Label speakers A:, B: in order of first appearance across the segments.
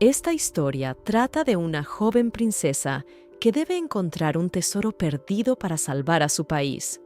A: Esta historia trata de una joven princesa que debe encontrar un tesoro perdido para salvar a su país.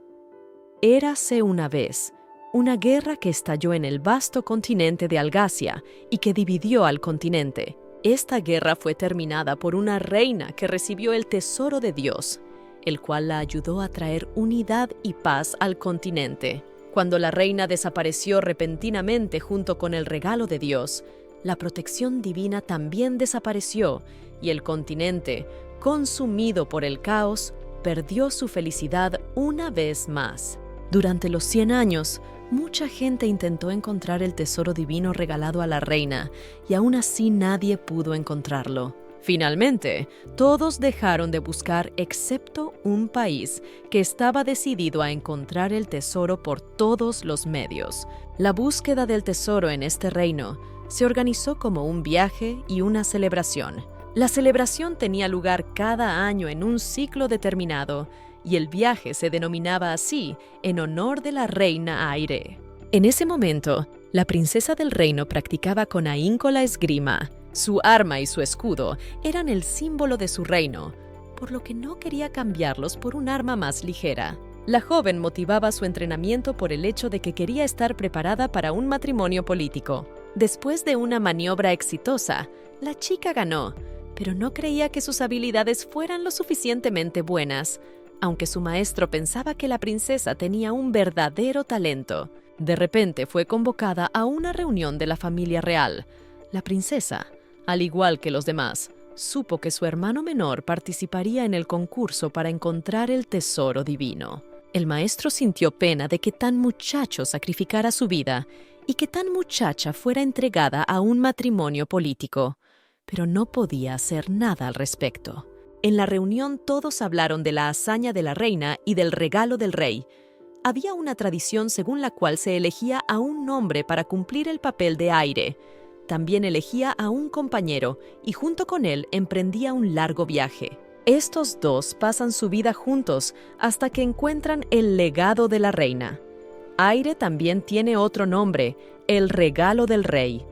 A: Érase una vez una guerra que estalló en el vasto continente de Algacia y que dividió al continente. Esta guerra fue terminada por una reina que recibió el tesoro de Dios, el cual la ayudó a traer unidad y paz al continente. Cuando la reina desapareció repentinamente junto con el regalo de Dios, la protección divina también desapareció y el continente, consumido por el caos, perdió su felicidad una vez más. Durante los 100 años, mucha gente intentó encontrar el tesoro divino regalado a la reina y aún así nadie pudo encontrarlo. Finalmente, todos dejaron de buscar excepto un país que estaba decidido a encontrar el tesoro por todos los medios. La búsqueda del tesoro en este reino se organizó como un viaje y una celebración. La celebración tenía lugar cada año en un ciclo determinado y el viaje se denominaba así en honor de la reina Aire. En ese momento, la princesa del reino practicaba con ahínco la esgrima. Su arma y su escudo eran el símbolo de su reino, por lo que no quería cambiarlos por un arma más ligera. La joven motivaba su entrenamiento por el hecho de que quería estar preparada para un matrimonio político. Después de una maniobra exitosa, la chica ganó, pero no creía que sus habilidades fueran lo suficientemente buenas, aunque su maestro pensaba que la princesa tenía un verdadero talento. De repente fue convocada a una reunión de la familia real. La princesa, al igual que los demás, supo que su hermano menor participaría en el concurso para encontrar el tesoro divino. El maestro sintió pena de que tan muchacho sacrificara su vida y que tan muchacha fuera entregada a un matrimonio político, pero no podía hacer nada al respecto. En la reunión todos hablaron de la hazaña de la reina y del regalo del rey. Había una tradición según la cual se elegía a un hombre para cumplir el papel de Aire. También elegía a un compañero y junto con él emprendía un largo viaje. Estos dos pasan su vida juntos hasta que encuentran el legado de la reina. Aire también tiene otro nombre, el regalo del rey.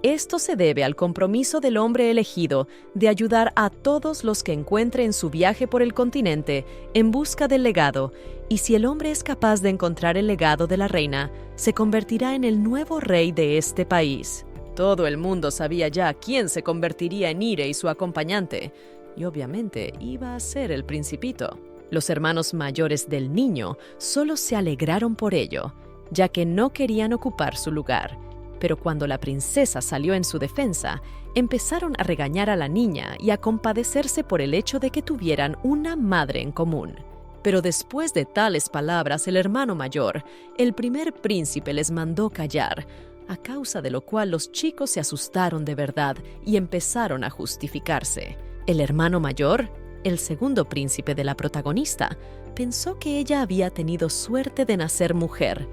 A: Esto se debe al compromiso del hombre elegido de ayudar a todos los que encuentre en su viaje por el continente en busca del legado, y si el hombre es capaz de encontrar el legado de la reina, se convertirá en el nuevo rey de este país. Todo el mundo sabía ya quién se convertiría en Ire y su acompañante, y obviamente iba a ser el principito. Los hermanos mayores del niño solo se alegraron por ello, ya que no querían ocupar su lugar. Pero cuando la princesa salió en su defensa, empezaron a regañar a la niña y a compadecerse por el hecho de que tuvieran una madre en común. Pero después de tales palabras, el hermano mayor, el primer príncipe, les mandó callar, a causa de lo cual los chicos se asustaron de verdad y empezaron a justificarse. El hermano mayor, el segundo príncipe de la protagonista, pensó que ella había tenido suerte de nacer mujer.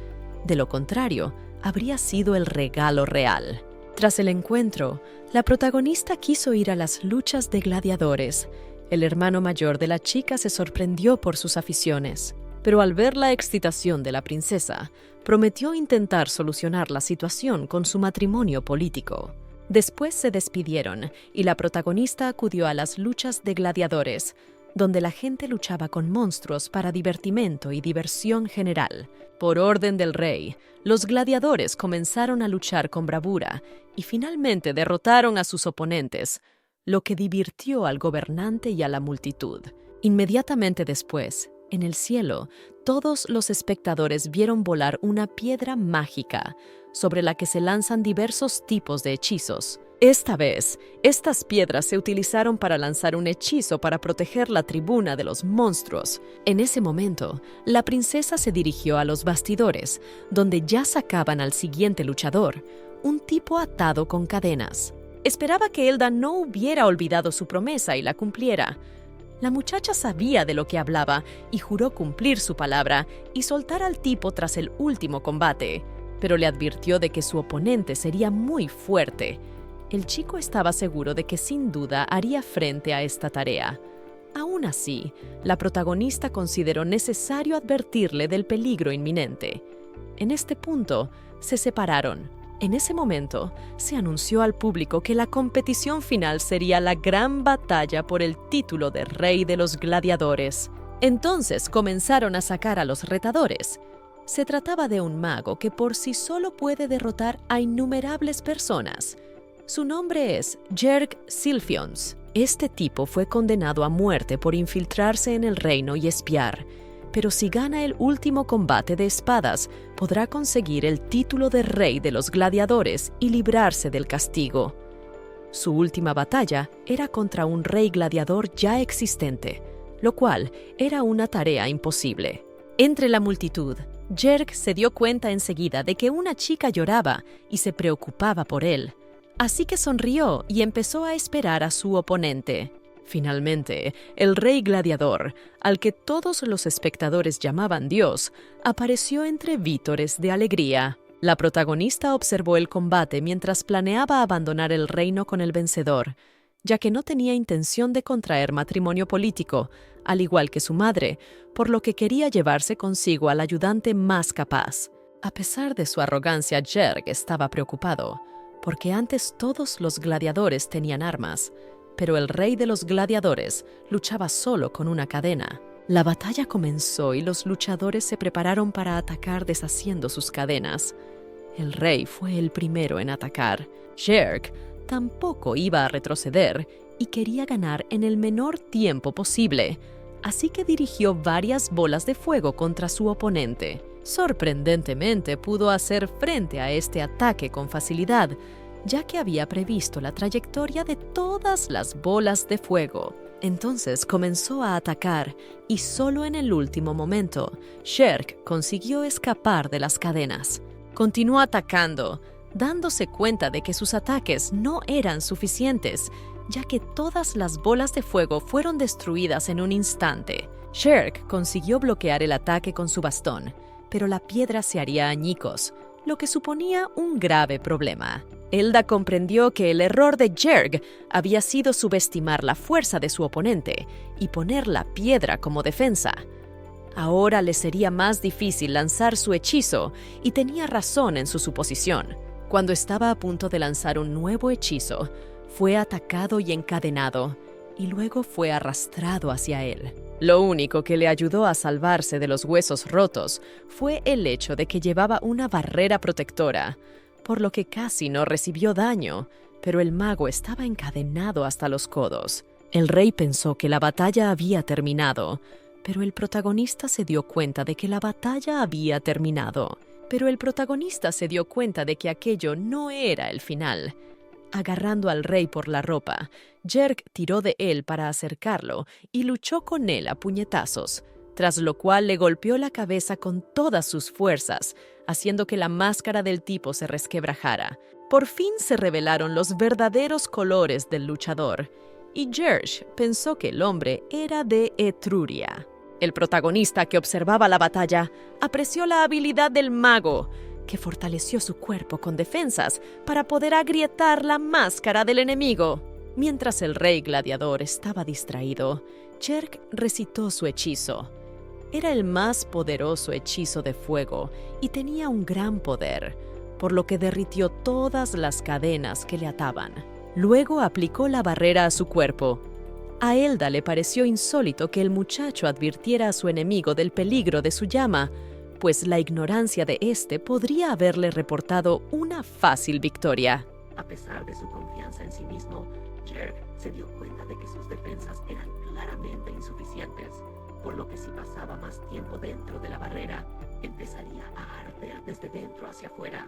A: De lo contrario, habría sido el regalo real. Tras el encuentro, la protagonista quiso ir a las luchas de gladiadores. El hermano mayor de la chica se sorprendió por sus aficiones, pero al ver la excitación de la princesa, prometió intentar solucionar la situación con su matrimonio político. Después se despidieron y la protagonista acudió a las luchas de gladiadores, donde la gente luchaba con monstruos para divertimento y diversión general. Por orden del rey, los gladiadores comenzaron a luchar con bravura y finalmente derrotaron a sus oponentes, lo que divirtió al gobernante y a la multitud. Inmediatamente después, en el cielo, todos los espectadores vieron volar una piedra mágica, sobre la que se lanzan diversos tipos de hechizos. Esta vez, estas piedras se utilizaron para lanzar un hechizo para proteger la tribuna de los monstruos. En ese momento, la princesa se dirigió a los bastidores, donde ya sacaban al siguiente luchador, un tipo atado con cadenas. Esperaba que Elda no hubiera olvidado su promesa y la cumpliera. La muchacha sabía de lo que hablaba y juró cumplir su palabra y soltar al tipo tras el último combate, pero le advirtió de que su oponente sería muy fuerte. El chico estaba seguro de que sin duda haría frente a esta tarea. Aún así, la protagonista consideró necesario advertirle del peligro inminente. En este punto, se separaron. En ese momento, se anunció al público que la competición final sería la gran batalla por el título de Rey de los Gladiadores. Entonces comenzaron a sacar a los retadores. Se trataba de un mago que por sí solo puede derrotar a innumerables personas. Su nombre es Jerg Silfions. Este tipo fue condenado a muerte por infiltrarse en el reino y espiar, pero si gana el último combate de espadas, podrá conseguir el título de Rey de los Gladiadores y librarse del castigo. Su última batalla era contra un rey gladiador ya existente, lo cual era una tarea imposible. Entre la multitud, Jerg se dio cuenta enseguida de que una chica lloraba y se preocupaba por él. Así que sonrió y empezó a esperar a su oponente. Finalmente, el rey gladiador, al que todos los espectadores llamaban Dios, apareció entre vítores de alegría. La protagonista observó el combate mientras planeaba abandonar el reino con el vencedor, ya que no tenía intención de contraer matrimonio político, al igual que su madre, por lo que quería llevarse consigo al ayudante más capaz. A pesar de su arrogancia, Jerg estaba preocupado, porque antes todos los gladiadores tenían armas, pero el rey de los gladiadores luchaba solo con una cadena. La batalla comenzó y los luchadores se prepararon para atacar deshaciendo sus cadenas. El rey fue el primero en atacar. Jerg tampoco iba a retroceder y quería ganar en el menor tiempo posible, así que dirigió varias bolas de fuego contra su oponente. Sorprendentemente pudo hacer frente a este ataque con facilidad, ya que había previsto la trayectoria de todas las bolas de fuego. Entonces comenzó a atacar y solo en el último momento, Jerg consiguió escapar de las cadenas. Continuó atacando, dándose cuenta de que sus ataques no eran suficientes, ya que todas las bolas de fuego fueron destruidas en un instante. Jerg consiguió bloquear el ataque con su bastón, pero la piedra se haría añicos, lo que suponía un grave problema. Elda comprendió que el error de Jerg había sido subestimar la fuerza de su oponente y poner la piedra como defensa. Ahora le sería más difícil lanzar su hechizo y tenía razón en su suposición. Cuando estaba a punto de lanzar un nuevo hechizo, fue atacado y encadenado, y luego fue arrastrado hacia él. Lo único que le ayudó a salvarse de los huesos rotos fue el hecho de que llevaba una barrera protectora, por lo que casi no recibió daño, pero el mago estaba encadenado hasta los codos. El rey pensó que la batalla había terminado, pero el protagonista se dio cuenta de que aquello no era el final. Agarrando al rey por la ropa, Jerg tiró de él para acercarlo y luchó con él a puñetazos, tras lo cual le golpeó la cabeza con todas sus fuerzas, haciendo que la máscara del tipo se resquebrajara. Por fin se revelaron los verdaderos colores del luchador, y Jerg pensó que el hombre era de Etruria. El protagonista, que observaba la batalla, apreció la habilidad del mago, que fortaleció su cuerpo con defensas para poder agrietar la máscara del enemigo. Mientras el rey gladiador estaba distraído, Jerg recitó su hechizo. Era el más poderoso hechizo de fuego y tenía un gran poder, por lo que derritió todas las cadenas que le ataban. Luego aplicó la barrera a su cuerpo. A Elda le pareció insólito que el muchacho advirtiera a su enemigo del peligro de su llama, pues la ignorancia de éste podría haberle reportado una fácil victoria.
B: A pesar de su confianza en sí mismo, Jerg se dio cuenta de que sus defensas eran claramente insuficientes, por lo que si pasaba más tiempo dentro de la barrera, empezaría a arder desde dentro hacia afuera.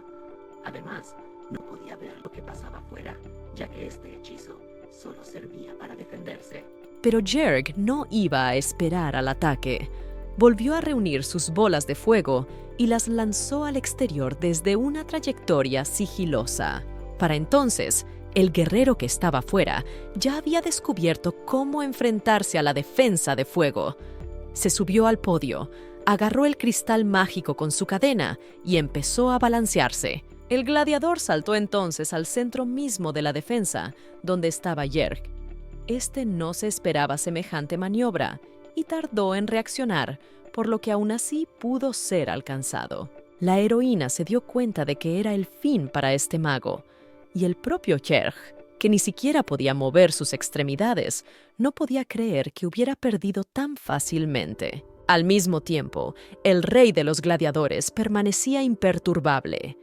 B: Además, no podía ver lo que pasaba afuera, ya que este hechizo solo servía para defenderse.
A: Pero Jerg no iba a esperar al ataque. Volvió a reunir sus bolas de fuego y las lanzó al exterior desde una trayectoria sigilosa. Para entonces, el guerrero que estaba fuera ya había descubierto cómo enfrentarse a la defensa de fuego. Se subió al podio, agarró el cristal mágico con su cadena y empezó a balancearse. El gladiador saltó entonces al centro mismo de la defensa, donde estaba Jerg. Este no se esperaba semejante maniobra y tardó en reaccionar, por lo que aún así pudo ser alcanzado. La heroína se dio cuenta de que era el fin para este mago, y el propio Jerg, que ni siquiera podía mover sus extremidades, no podía creer que hubiera perdido tan fácilmente. Al mismo tiempo, el rey de los gladiadores permanecía imperturbable.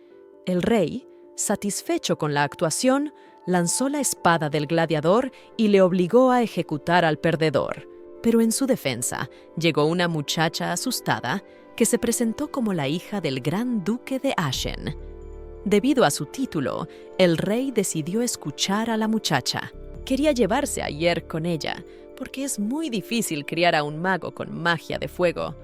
A: El rey, satisfecho con la actuación, lanzó la espada del gladiador y le obligó a ejecutar al perdedor. Pero en su defensa, llegó una muchacha asustada que se presentó como la hija del gran duque de Ashen. Debido a su título, el rey decidió escuchar a la muchacha. Quería llevarse a Jerg con ella, porque es muy difícil criar a un mago con magia de fuego.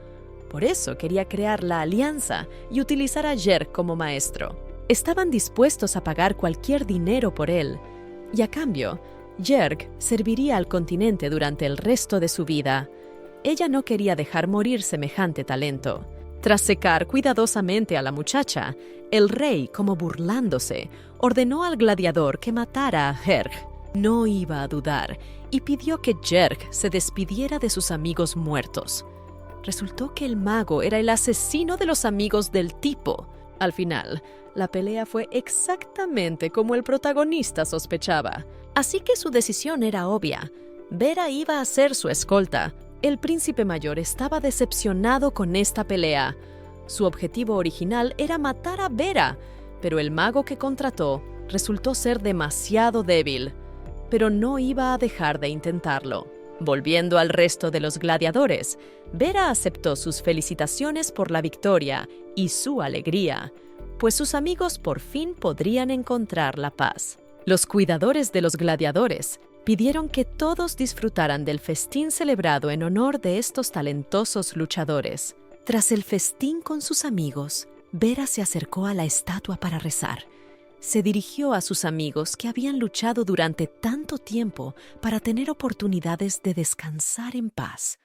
A: Por eso quería crear la alianza y utilizar a Jerg como maestro. Estaban dispuestos a pagar cualquier dinero por él, y a cambio, Jerg serviría al continente durante el resto de su vida. Ella no quería dejar morir semejante talento. Tras secar cuidadosamente a la muchacha, el rey, como burlándose, ordenó al gladiador que matara a Jerg. No iba a dudar y pidió que Jerg se despidiera de sus amigos muertos. Resultó que el mago era el asesino de los amigos del tipo. Al final, la pelea fue exactamente como el protagonista sospechaba. Así que su decisión era obvia. Vera iba a ser su escolta. El príncipe mayor estaba decepcionado con esta pelea. Su objetivo original era matar a Vera, pero el mago que contrató resultó ser demasiado débil. Pero no iba a dejar de intentarlo. Volviendo al resto de los gladiadores, Vera aceptó sus felicitaciones por la victoria y su alegría, pues sus amigos por fin podrían encontrar la paz. Los cuidadores de los gladiadores pidieron que todos disfrutaran del festín celebrado en honor de estos talentosos luchadores. Tras el festín con sus amigos, Vera se acercó a la estatua para rezar. Se dirigió a sus amigos que habían luchado durante tanto tiempo para tener oportunidades de descansar en paz.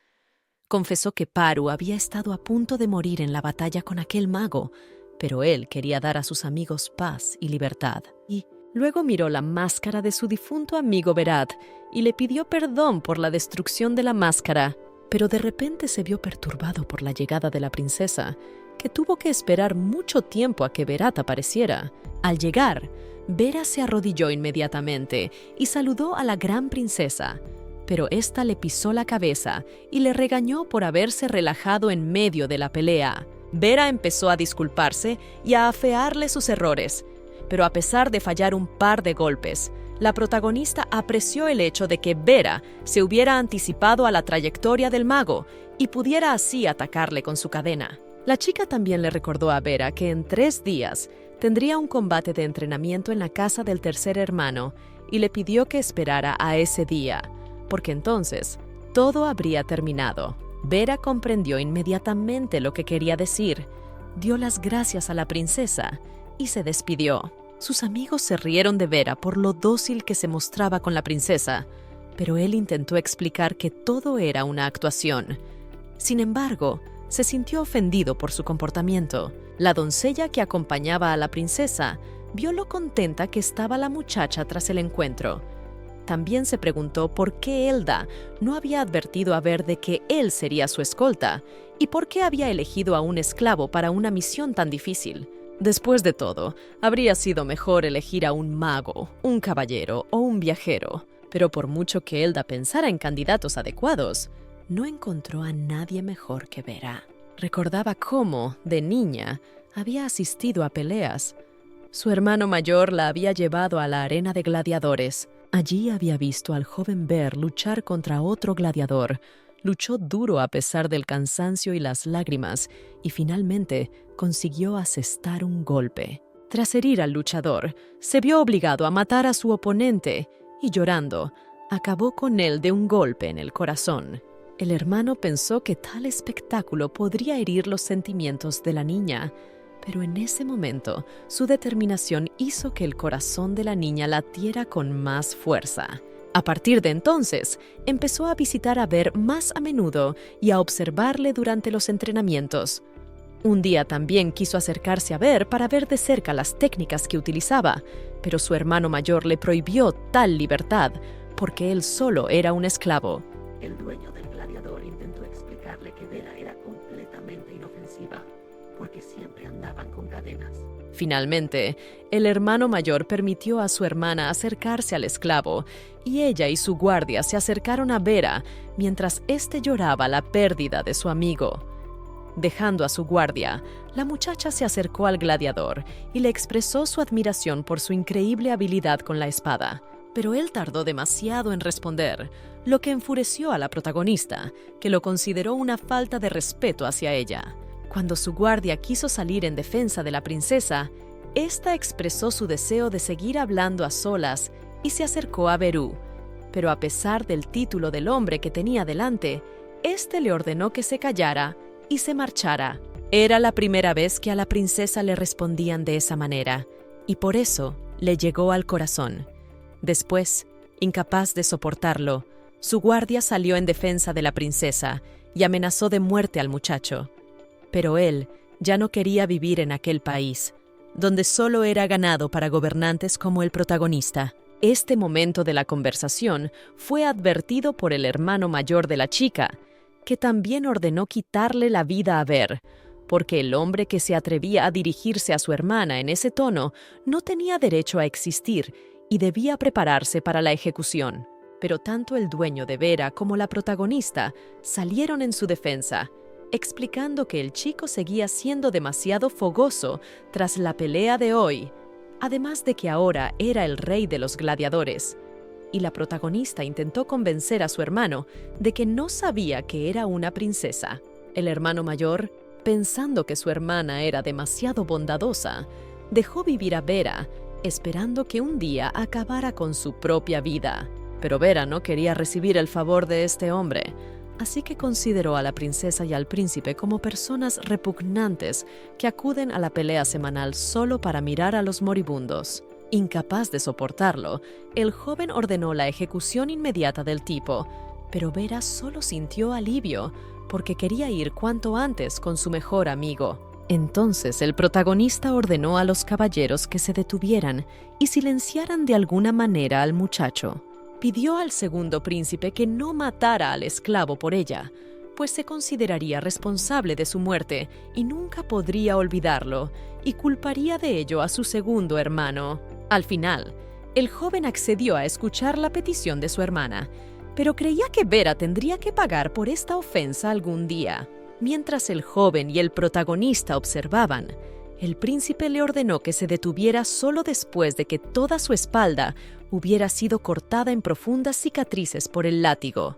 A: Confesó que Paru había estado a punto de morir en la batalla con aquel mago, pero él quería dar a sus amigos paz y libertad. Y luego miró la máscara de su difunto amigo Berat y le pidió perdón por la destrucción de la máscara, pero de repente se vio perturbado por la llegada de la princesa, que tuvo que esperar mucho tiempo a que Berat apareciera. Al llegar, Vera se arrodilló inmediatamente y saludó a la gran princesa, pero ésta le pisó la cabeza y le regañó por haberse relajado en medio de la pelea. Vera empezó a disculparse y a afearle sus errores, pero a pesar de fallar un par de golpes, la protagonista apreció el hecho de que Vera se hubiera anticipado a la trayectoria del mago y pudiera así atacarle con su cadena. La chica también le recordó a Vera que en 3 días tendría un combate de entrenamiento en la casa del tercer hermano y le pidió que esperara a ese día, porque entonces todo habría terminado. Vera comprendió inmediatamente lo que quería decir, dio las gracias a la princesa y se despidió. Sus amigos se rieron de Vera por lo dócil que se mostraba con la princesa, pero él intentó explicar que todo era una actuación. Sin embargo, se sintió ofendido por su comportamiento. La doncella que acompañaba a la princesa vio lo contenta que estaba la muchacha tras el encuentro. También se preguntó por qué Elda no había advertido a Ver de que él sería su escolta y por qué había elegido a un esclavo para una misión tan difícil. Después de todo, habría sido mejor elegir a un mago, un caballero o un viajero, pero por mucho que Elda pensara en candidatos adecuados, no encontró a nadie mejor que Vera. Recordaba cómo, de niña, había asistido a peleas. Su hermano mayor la había llevado a la arena de gladiadores. Allí había visto al joven Ver luchar contra otro gladiador. Luchó duro a pesar del cansancio y las lágrimas, y finalmente consiguió asestar un golpe. Tras herir al luchador, se vio obligado a matar a su oponente y, llorando, acabó con él de un golpe en el corazón. El hermano pensó que tal espectáculo podría herir los sentimientos de la niña, pero en ese momento su determinación hizo que el corazón de la niña latiera con más fuerza. A partir de entonces, empezó a visitar a Ver más a menudo y a observarle durante los entrenamientos. Un día también quiso acercarse a Ver para ver de cerca las técnicas que utilizaba, pero su hermano mayor le prohibió tal libertad porque él solo era un esclavo.
B: El dueño del gladiador intentó explicarle que Vera era completamente inofensiva, porque siempre andaba
A: Finalmente, el hermano mayor permitió a su hermana acercarse al esclavo, y ella y su guardia se acercaron a Vera mientras éste lloraba la pérdida de su amigo. Dejando a su guardia, la muchacha se acercó al gladiador y le expresó su admiración por su increíble habilidad con la espada. Pero él tardó demasiado en responder, lo que enfureció a la protagonista, que lo consideró una falta de respeto hacia ella. Cuando su guardia quiso salir en defensa de la princesa, ésta expresó su deseo de seguir hablando a solas y se acercó a Beru. Pero a pesar del título del hombre que tenía delante, éste le ordenó que se callara y se marchara. Era la primera vez que a la princesa le respondían de esa manera, y por eso le llegó al corazón. Después, incapaz de soportarlo, su guardia salió en defensa de la princesa y amenazó de muerte al muchacho. Pero él ya no quería vivir en aquel país, donde solo era ganado para gobernantes como el protagonista. Este momento de la conversación fue advertido por el hermano mayor de la chica, que también ordenó quitarle la vida a Ver, porque el hombre que se atrevía a dirigirse a su hermana en ese tono no tenía derecho a existir y debía prepararse para la ejecución. Pero tanto el dueño de Vera como la protagonista salieron en su defensa, explicando que el chico seguía siendo demasiado fogoso tras la pelea de hoy, además de que ahora era el rey de los gladiadores. Y la protagonista intentó convencer a su hermano de que no sabía que era una princesa. El hermano mayor, pensando que su hermana era demasiado bondadosa, dejó vivir a Vera, esperando que un día acabara con su propia vida. Pero Vera no quería recibir el favor de este hombre, así que consideró a la princesa y al príncipe como personas repugnantes que acuden a la pelea semanal solo para mirar a los moribundos. Incapaz de soportarlo, el joven ordenó la ejecución inmediata del tipo, pero Vera solo sintió alivio porque quería ir cuanto antes con su mejor amigo. Entonces el protagonista ordenó a los caballeros que se detuvieran y silenciaran de alguna manera al muchacho. Pidió al segundo príncipe que no matara al esclavo por ella, pues se consideraría responsable de su muerte y nunca podría olvidarlo, y culparía de ello a su segundo hermano. Al final, el joven accedió a escuchar la petición de su hermana, pero creía que Vera tendría que pagar por esta ofensa algún día. Mientras el joven y el protagonista observaban, el príncipe le ordenó que se detuviera solo después de que toda su espalda hubiera sido cortada en profundas cicatrices por el látigo.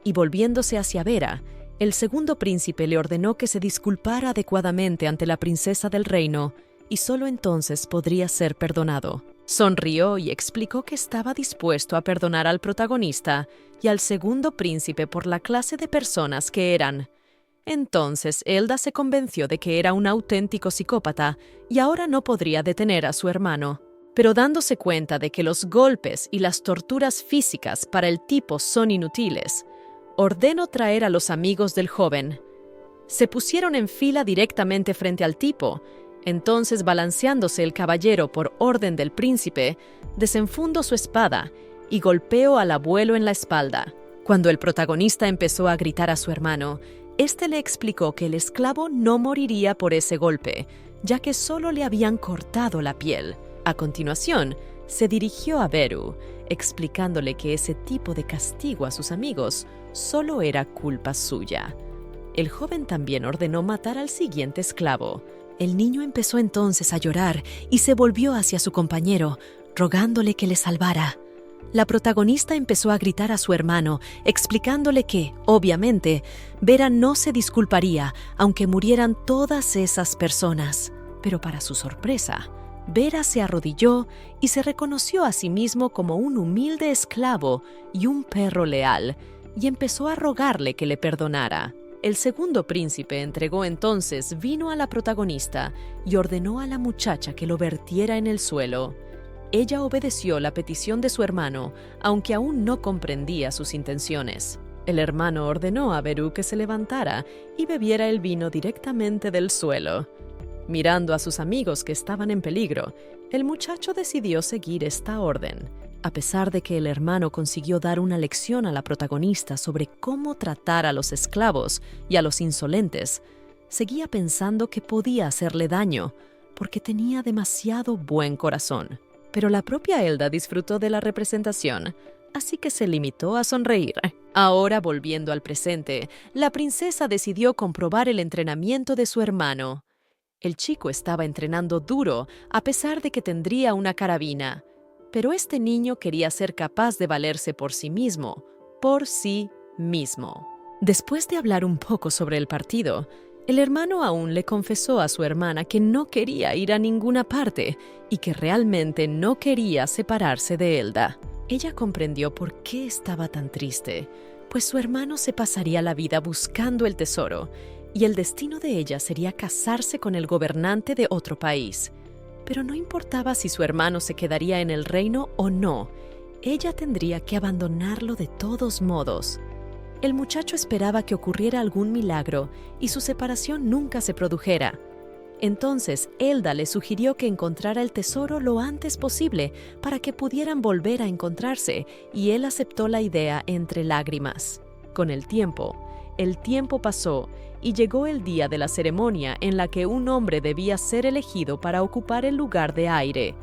A: Y volviéndose hacia Vera, el segundo príncipe le ordenó que se disculpara adecuadamente ante la princesa del reino, y solo entonces podría ser perdonado. Sonrió y explicó que estaba dispuesto a perdonar al protagonista y al segundo príncipe por la clase de personas que eran. Entonces Elda se convenció de que era un auténtico psicópata y ahora no podría detener a su hermano. Pero dándose cuenta de que los golpes y las torturas físicas para el tipo son inútiles, ordenó traer a los amigos del joven. Se pusieron en fila directamente frente al tipo. Entonces, balanceándose el caballero por orden del príncipe, desenfundó su espada y golpeó al abuelo en la espalda. Cuando el protagonista empezó a gritar a su hermano, este le explicó que el esclavo no moriría por ese golpe, ya que solo le habían cortado la piel. A continuación, se dirigió a Beru, explicándole que ese tipo de castigo a sus amigos solo era culpa suya. El joven también ordenó matar al siguiente esclavo. El niño empezó entonces a llorar y se volvió hacia su compañero, rogándole que le salvara. La protagonista empezó a gritar a su hermano, explicándole que, obviamente, Vera no se disculparía aunque murieran todas esas personas. Pero para su sorpresa, Vera se arrodilló y se reconoció a sí mismo como un humilde esclavo y un perro leal, y empezó a rogarle que le perdonara. El segundo príncipe entregó entonces vino a la protagonista y ordenó a la muchacha que lo vertiera en el suelo. Ella obedeció la petición de su hermano, aunque aún no comprendía sus intenciones. El hermano ordenó a Beru que se levantara y bebiera el vino directamente del suelo. Mirando a sus amigos que estaban en peligro, el muchacho decidió seguir esta orden. A pesar de que el hermano consiguió dar una lección a la protagonista sobre cómo tratar a los esclavos y a los insolentes, seguía pensando que podía hacerle daño, porque tenía demasiado buen corazón. Pero la propia Elda disfrutó de la representación, así que se limitó a sonreír. Ahora, volviendo al presente, la princesa decidió comprobar el entrenamiento de su hermano. El chico estaba entrenando duro, a pesar de que tendría una carabina. Pero este niño quería ser capaz de valerse por sí mismo. Después de hablar un poco sobre el partido, el hermano aún le confesó a su hermana que no quería ir a ninguna parte y que realmente no quería separarse de Elda. Ella comprendió por qué estaba tan triste, pues su hermano se pasaría la vida buscando el tesoro y el destino de ella sería casarse con el gobernante de otro país. Pero no importaba si su hermano se quedaría en el reino o no, ella tendría que abandonarlo de todos modos. El muchacho esperaba que ocurriera algún milagro y su separación nunca se produjera. Entonces, Elda le sugirió que encontrara el tesoro lo antes posible para que pudieran volver a encontrarse, y él aceptó la idea entre lágrimas. Con el tiempo pasó y llegó el día de la ceremonia en la que un hombre debía ser elegido para ocupar el lugar de Aire.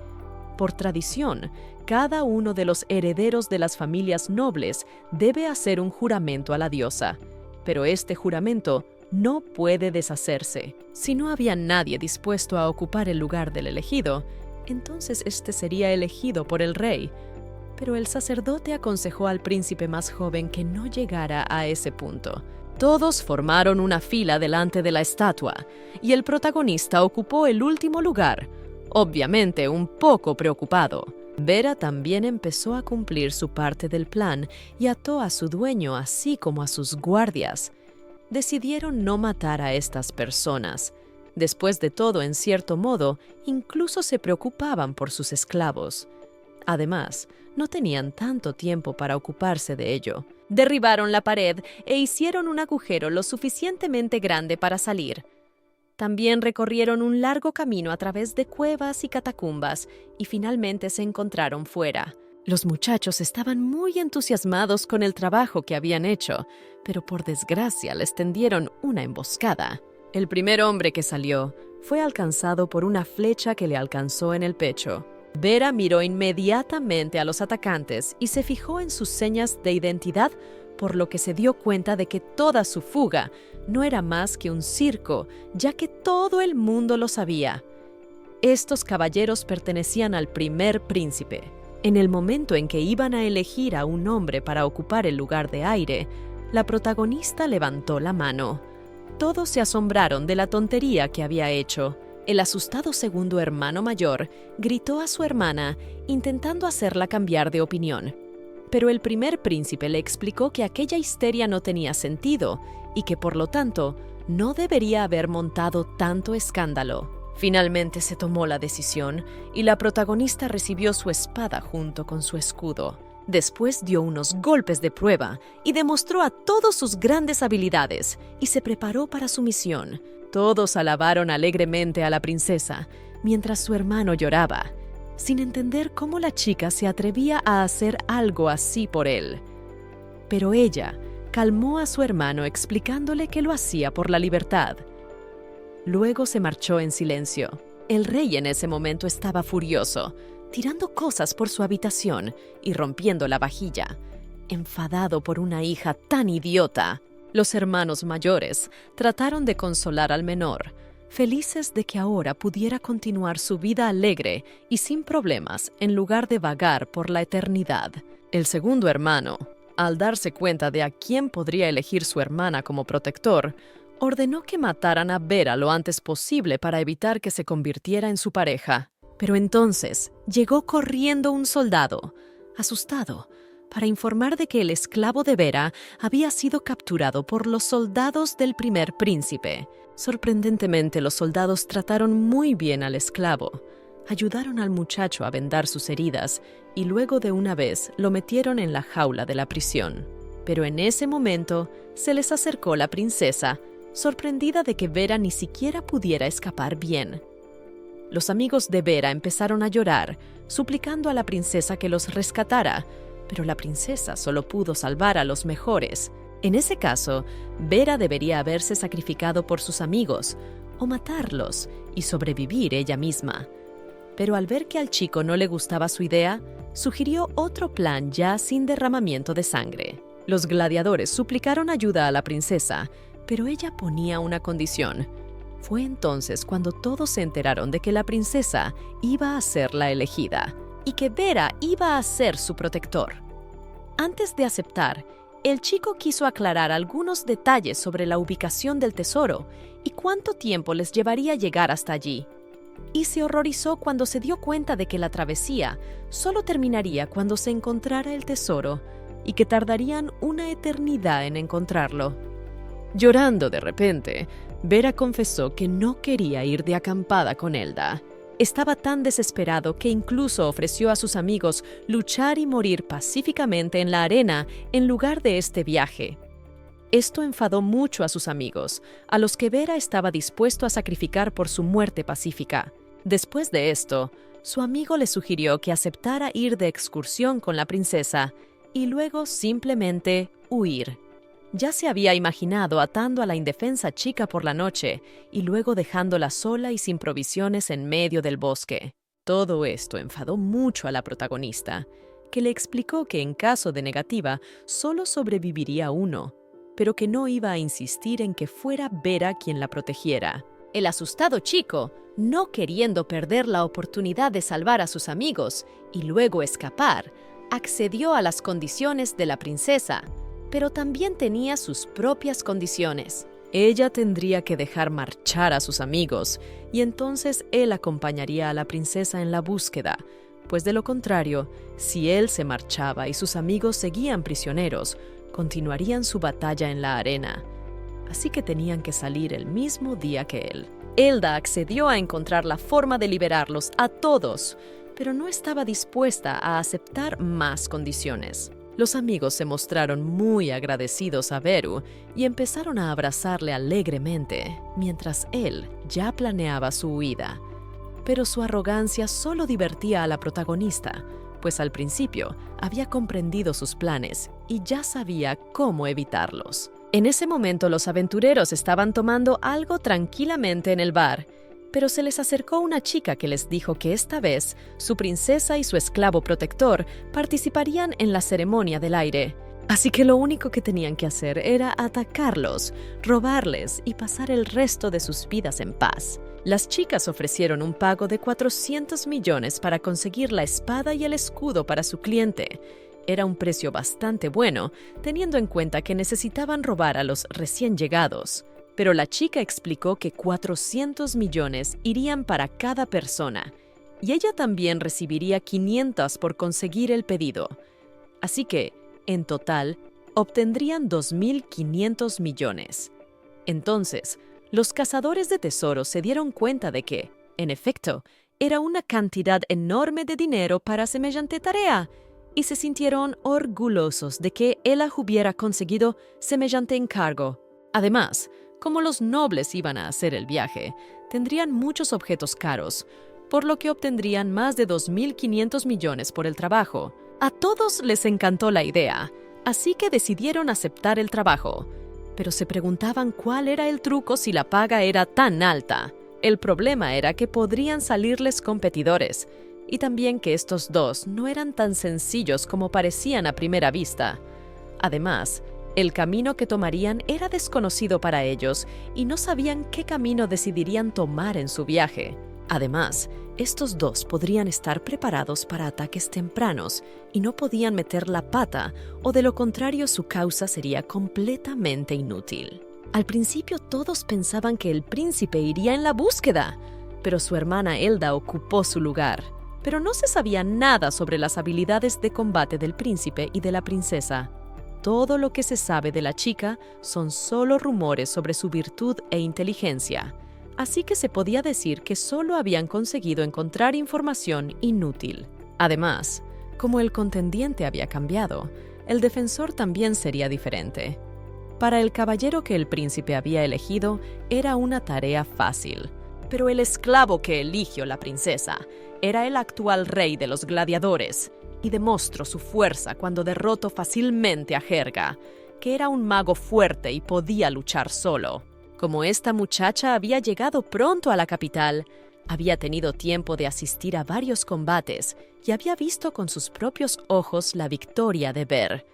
A: Por tradición, cada uno de los herederos de las familias nobles debe hacer un juramento a la diosa, pero este juramento no puede deshacerse. Si no había nadie dispuesto a ocupar el lugar del elegido, entonces este sería elegido por el rey. Pero el sacerdote aconsejó al príncipe más joven que no llegara a ese punto. Todos formaron una fila delante de la estatua, y el protagonista ocupó el último lugar, obviamente un poco preocupado. Vera también empezó a cumplir su parte del plan y ató a su dueño así como a sus guardias. Decidieron no matar a estas personas. Después de todo, en cierto modo, incluso se preocupaban por sus esclavos. Además, no tenían tanto tiempo para ocuparse de ello. Derribaron la pared e hicieron un agujero lo suficientemente grande para salir. También recorrieron un largo camino a través de cuevas y catacumbas y finalmente se encontraron fuera. Los muchachos estaban muy entusiasmados con el trabajo que habían hecho, pero por desgracia les tendieron una emboscada. El primer hombre que salió fue alcanzado por una flecha que le alcanzó en el pecho. Vera miró inmediatamente a los atacantes y se fijó en sus señas de identidad, por lo que se dio cuenta de que toda su fuga no era más que un circo, ya que todo el mundo lo sabía. Estos caballeros pertenecían al primer príncipe. En el momento en que iban a elegir a un hombre para ocupar el lugar de Aire, la protagonista levantó la mano. Todos se asombraron de la tontería que había hecho. El asustado segundo hermano mayor gritó a su hermana, intentando hacerla cambiar de opinión. Pero el primer príncipe le explicó que aquella histeria no tenía sentido y que, por lo tanto, no debería haber montado tanto escándalo. Finalmente se tomó la decisión y la protagonista recibió su espada junto con su escudo. Después dio unos golpes de prueba y demostró a todos sus grandes habilidades y se preparó para su misión. Todos alabaron alegremente a la princesa, mientras su hermano lloraba, sin entender cómo la chica se atrevía a hacer algo así por él. Pero ella calmó a su hermano explicándole que lo hacía por la libertad. Luego se marchó en silencio. El rey en ese momento estaba furioso, tirando cosas por su habitación y rompiendo la vajilla, enfadado por una hija tan idiota. Los hermanos mayores trataron de consolar al menor, felices de que ahora pudiera continuar su vida alegre y sin problemas en lugar de vagar por la eternidad. El segundo hermano, al darse cuenta de a quién podría elegir su hermana como protector, ordenó que mataran a Vera lo antes posible para evitar que se convirtiera en su pareja. Pero entonces llegó corriendo un soldado, asustado, para informar de que el esclavo de Vera había sido capturado por los soldados del primer príncipe. Sorprendentemente, los soldados trataron muy bien al esclavo, ayudaron al muchacho a vendar sus heridas y luego de una vez lo metieron en la jaula de la prisión. Pero en ese momento se les acercó la princesa, sorprendida de que Vera ni siquiera pudiera escapar bien. Los amigos de Vera empezaron a llorar, suplicando a la princesa que los rescatara, pero la princesa solo pudo salvar a los mejores. En ese caso, Vera debería haberse sacrificado por sus amigos, o matarlos y sobrevivir ella misma. Pero al ver que al chico no le gustaba su idea, sugirió otro plan ya sin derramamiento de sangre. Los gladiadores suplicaron ayuda a la princesa, pero ella ponía una condición. Fue entonces cuando todos se enteraron de que la princesa iba a ser la elegida y que Vera iba a ser su protector. Antes de aceptar, el chico quiso aclarar algunos detalles sobre la ubicación del tesoro y cuánto tiempo les llevaría llegar hasta allí. Y se horrorizó cuando se dio cuenta de que la travesía solo terminaría cuando se encontrara el tesoro y que tardarían una eternidad en encontrarlo. Llorando de repente, Vera confesó que no quería ir de acampada con Elda. Estaba tan desesperado que incluso ofreció a sus amigos luchar y morir pacíficamente en la arena en lugar de este viaje. Esto enfadó mucho a sus amigos, a los que Vera estaba dispuesto a sacrificar por su muerte pacífica. Después de esto, su amigo le sugirió que aceptara ir de excursión con la princesa y luego simplemente huir. Ya se había imaginado atando a la indefensa chica por la noche y luego dejándola sola y sin provisiones en medio del bosque. Todo esto enfadó mucho a la protagonista, que le explicó que en caso de negativa solo sobreviviría uno, pero que no iba a insistir en que fuera Vera quien la protegiera. El asustado chico, no queriendo perder la oportunidad de salvar a sus amigos y luego escapar, accedió a las condiciones de la princesa, pero también tenía sus propias condiciones. Ella tendría que dejar marchar a sus amigos y entonces él acompañaría a la princesa en la búsqueda, pues de lo contrario, si él se marchaba y sus amigos seguían prisioneros, continuarían su batalla en la arena. Así que tenían que salir el mismo día que él. Elda accedió a encontrar la forma de liberarlos a todos, pero no estaba dispuesta a aceptar más condiciones. Los amigos se mostraron muy agradecidos a Beru y empezaron a abrazarle alegremente, mientras él ya planeaba su huida. Pero su arrogancia solo divertía a la protagonista, pues al principio había comprendido sus planes y ya sabía cómo evitarlos. En ese momento los aventureros estaban tomando algo tranquilamente en el bar, pero se les acercó una chica que les dijo que esta vez su princesa y su esclavo protector participarían en la ceremonia del aire. Así que lo único que tenían que hacer era atacarlos, robarles y pasar el resto de sus vidas en paz. Las chicas ofrecieron un pago de 400 millones para conseguir la espada y el escudo para su cliente. Era un precio bastante bueno, teniendo en cuenta que necesitaban robar a los recién llegados. Pero la chica explicó que 400 millones irían para cada persona, y ella también recibiría 500 por conseguir el pedido. Así que, en total, obtendrían 2.500 millones. Entonces, los cazadores de tesoros se dieron cuenta de que, en efecto, era una cantidad enorme de dinero para semejante tarea, y se sintieron orgullosos de que ella hubiera conseguido semejante encargo. Además, como los nobles iban a hacer el viaje, tendrían muchos objetos caros, por lo que obtendrían más de 2.500 millones por el trabajo. A todos les encantó la idea, así que decidieron aceptar el trabajo, pero se preguntaban cuál era el truco si la paga era tan alta. El problema era que podrían salirles competidores, y también que estos dos no eran tan sencillos como parecían a primera vista. Además, el camino que tomarían era desconocido para ellos y no sabían qué camino decidirían tomar en su viaje. Además, estos dos podrían estar preparados para ataques tempranos y no podían meter la pata, o de lo contrario su causa sería completamente inútil. Al principio todos pensaban que el príncipe iría en la búsqueda, pero su hermana Elda ocupó su lugar. Pero no se sabía nada sobre las habilidades de combate del príncipe y de la princesa. Todo lo que se sabe de la chica son solo rumores sobre su virtud e inteligencia, así que se podía decir que solo habían conseguido encontrar información inútil. Además, como el contendiente había cambiado, el defensor también sería diferente. Para el caballero que el príncipe había elegido era una tarea fácil, pero el esclavo que eligió la princesa era el actual rey de los gladiadores, y demostró su fuerza cuando derrotó fácilmente a Jerga, que era un mago fuerte y podía luchar solo. Como esta muchacha había llegado pronto a la capital, había tenido tiempo de asistir a varios combates y había visto con sus propios ojos la victoria de Ver.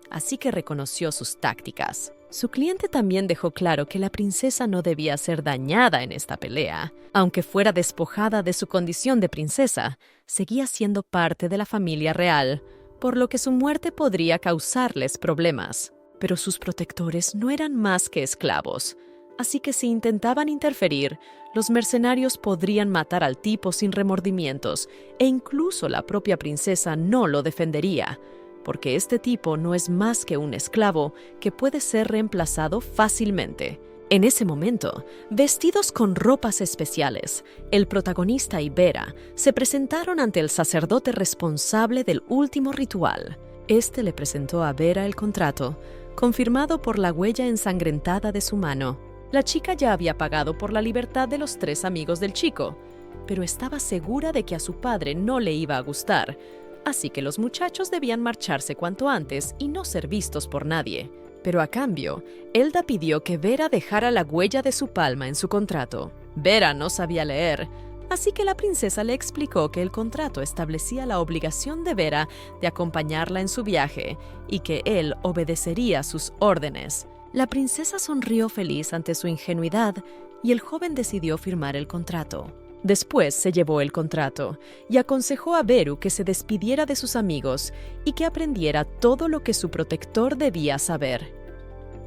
A: Así que reconoció sus tácticas. Su cliente también dejó claro que la princesa no debía ser dañada en esta pelea. Aunque fuera despojada de su condición de princesa, seguía siendo parte de la familia real, por lo que su muerte podría causarles problemas. Pero sus protectores no eran más que esclavos. Así que si intentaban interferir, los mercenarios podrían matar al tipo sin remordimientos e incluso la propia princesa no lo defendería, porque este tipo no es más que un esclavo que puede ser reemplazado fácilmente. En ese momento, vestidos con ropas especiales, el protagonista y Vera se presentaron ante el sacerdote responsable del último ritual. Este le presentó a Vera el contrato, confirmado por la huella ensangrentada de su mano. La chica ya había pagado por la libertad de los 3 amigos del chico, pero estaba segura de que a su padre no le iba a gustar, así que los muchachos debían marcharse cuanto antes y no ser vistos por nadie. Pero a cambio, Elda pidió que Vera dejara la huella de su palma en su contrato. Vera no sabía leer, así que la princesa le explicó que el contrato establecía la obligación de Vera de acompañarla en su viaje y que él obedecería sus órdenes. La princesa sonrió feliz ante su ingenuidad y el joven decidió firmar el contrato. Después se llevó el contrato y aconsejó a Beru que se despidiera de sus amigos y que aprendiera todo lo que su protector debía saber.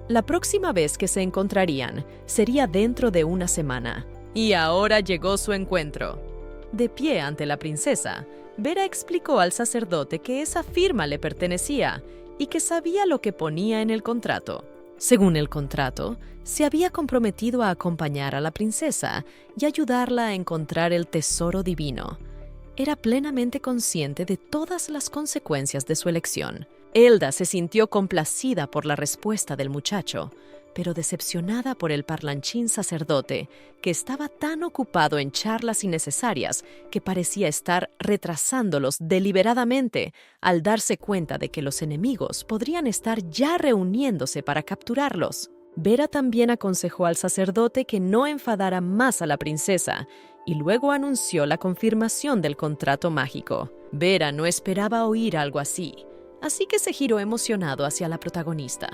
A: La próxima vez que se encontrarían sería dentro de una semana. Y ahora llegó su encuentro. De pie ante la princesa, Vera explicó al sacerdote que esa firma le pertenecía y que sabía lo que ponía en el contrato. Según el contrato, se había comprometido a acompañar a la princesa y ayudarla a encontrar el tesoro divino. Era plenamente consciente de todas las consecuencias de su elección. Elda se sintió complacida por la respuesta del muchacho, pero decepcionada por el parlanchín sacerdote, que estaba tan ocupado en charlas innecesarias que parecía estar retrasándolos deliberadamente al darse cuenta de que los enemigos podrían estar ya reuniéndose para capturarlos. Vera también aconsejó al sacerdote que no enfadara más a la princesa y luego anunció la confirmación del contrato mágico. Vera no esperaba oír algo así que se giró emocionado hacia la protagonista,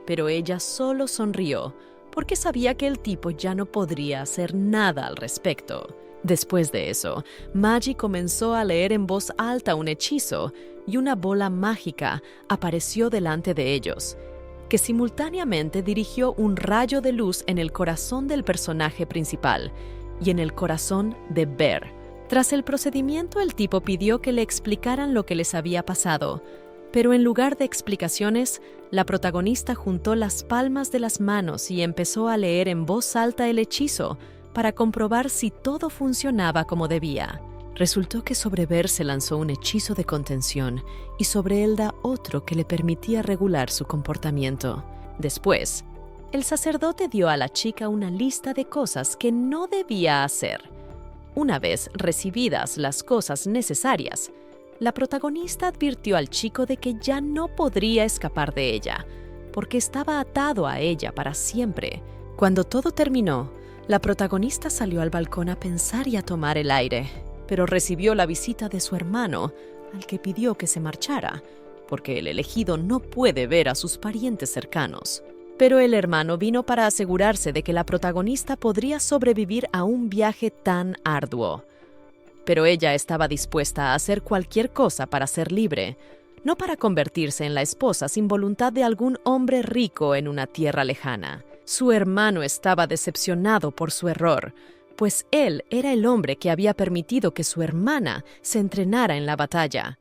A: pero ella solo sonrió porque sabía que el tipo ya no podría hacer nada al respecto. Después de eso, Magi comenzó a leer en voz alta un hechizo y una bola mágica apareció delante de ellos, que simultáneamente dirigió un rayo de luz en el corazón del personaje principal y en el corazón de Ver. Tras el procedimiento, el tipo pidió que le explicaran lo que les había pasado, pero en lugar de explicaciones, la protagonista juntó las palmas de las manos y empezó a leer en voz alta el hechizo para comprobar si todo funcionaba como debía. Resultó que sobre Ver se lanzó un hechizo de contención y sobre Elda otro que le permitía regular su comportamiento. Después, el sacerdote dio a la chica una lista de cosas que no debía hacer. Una vez recibidas las cosas necesarias, la protagonista advirtió al chico de que ya no podría escapar de ella, porque estaba atado a ella para siempre. Cuando todo terminó, la protagonista salió al balcón a pensar y a tomar el aire, pero recibió la visita de su hermano, al que pidió que se marchara, porque el elegido no puede ver a sus parientes cercanos. Pero el hermano vino para asegurarse de que la protagonista podría sobrevivir a un viaje tan arduo. Pero ella estaba dispuesta a hacer cualquier cosa para ser libre, no para convertirse en la esposa sin voluntad de algún hombre rico en una tierra lejana. Su hermano estaba decepcionado por su error, pues él era el hombre que había permitido que su hermana se entrenara en la batalla.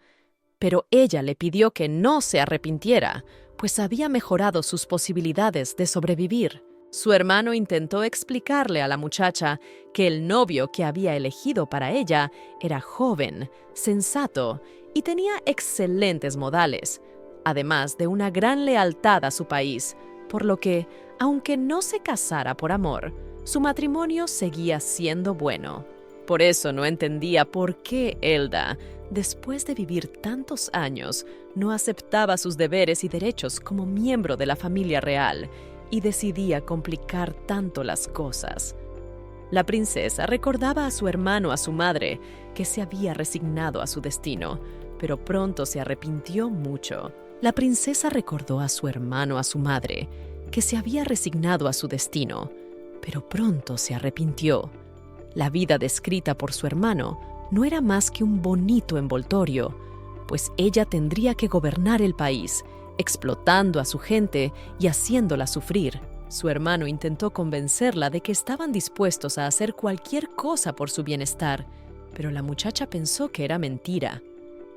A: Pero ella le pidió que no se arrepintiera, pues había mejorado sus posibilidades de sobrevivir. Su hermano intentó explicarle a la muchacha que el novio que había elegido para ella era joven, sensato y tenía excelentes modales, además de una gran lealtad a su país, por lo que, aunque no se casara por amor, su matrimonio seguía siendo bueno. Por eso no entendía por qué Elda, después de vivir tantos años, no aceptaba sus deberes y derechos como miembro de la familia real y decidía complicar tanto las cosas. La princesa recordaba a su hermano, a su madre, que se había resignado a su destino, pero pronto se arrepintió mucho. La princesa recordó a su hermano, a su madre, que se había resignado a su destino, pero pronto se arrepintió. La vida descrita por su hermano no era más que un bonito envoltorio, pues ella tendría que gobernar el país, explotando a su gente y haciéndola sufrir. Su hermano intentó convencerla de que estaban dispuestos a hacer cualquier cosa por su bienestar, pero la muchacha pensó que era mentira.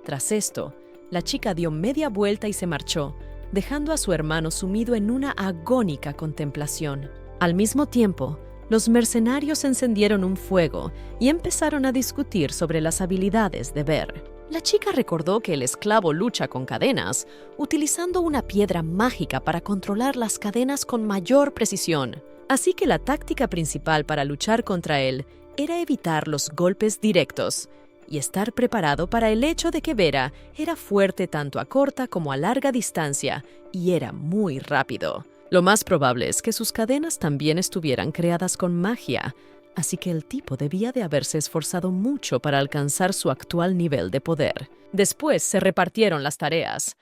A: Tras esto, la chica dio media vuelta y se marchó, dejando a su hermano sumido en una agónica contemplación. Al mismo tiempo, los mercenarios encendieron un fuego y empezaron a discutir sobre las habilidades de Ver. La chica recordó que el esclavo lucha con cadenas, utilizando una piedra mágica para controlar las cadenas con mayor precisión. Así que la táctica principal para luchar contra él era evitar los golpes directos y estar preparado para el hecho de que Vera era fuerte tanto a corta como a larga distancia y era muy rápido. Lo más probable es que sus cadenas también estuvieran creadas con magia, así que el tipo debía de haberse esforzado mucho para alcanzar su actual nivel de poder. Después se repartieron las tareas.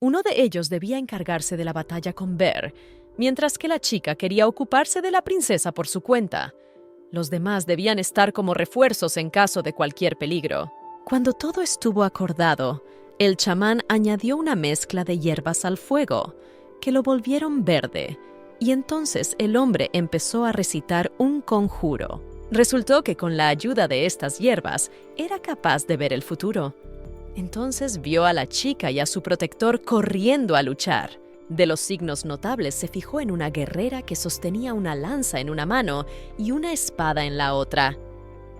A: Uno de ellos debía encargarse de la batalla con Ver, mientras que la chica quería ocuparse de la princesa por su cuenta. Los demás debían estar como refuerzos en caso de cualquier peligro. Cuando todo estuvo acordado, el chamán añadió una mezcla de hierbas al fuego, que lo volvieron verde, y entonces el hombre empezó a recitar un conjuro. Resultó que con la ayuda de estas hierbas era capaz de ver el futuro. Entonces vio a la chica y a su protector corriendo a luchar. De los signos notables se fijó en una guerrera que sostenía una lanza en una mano y una espada en la otra.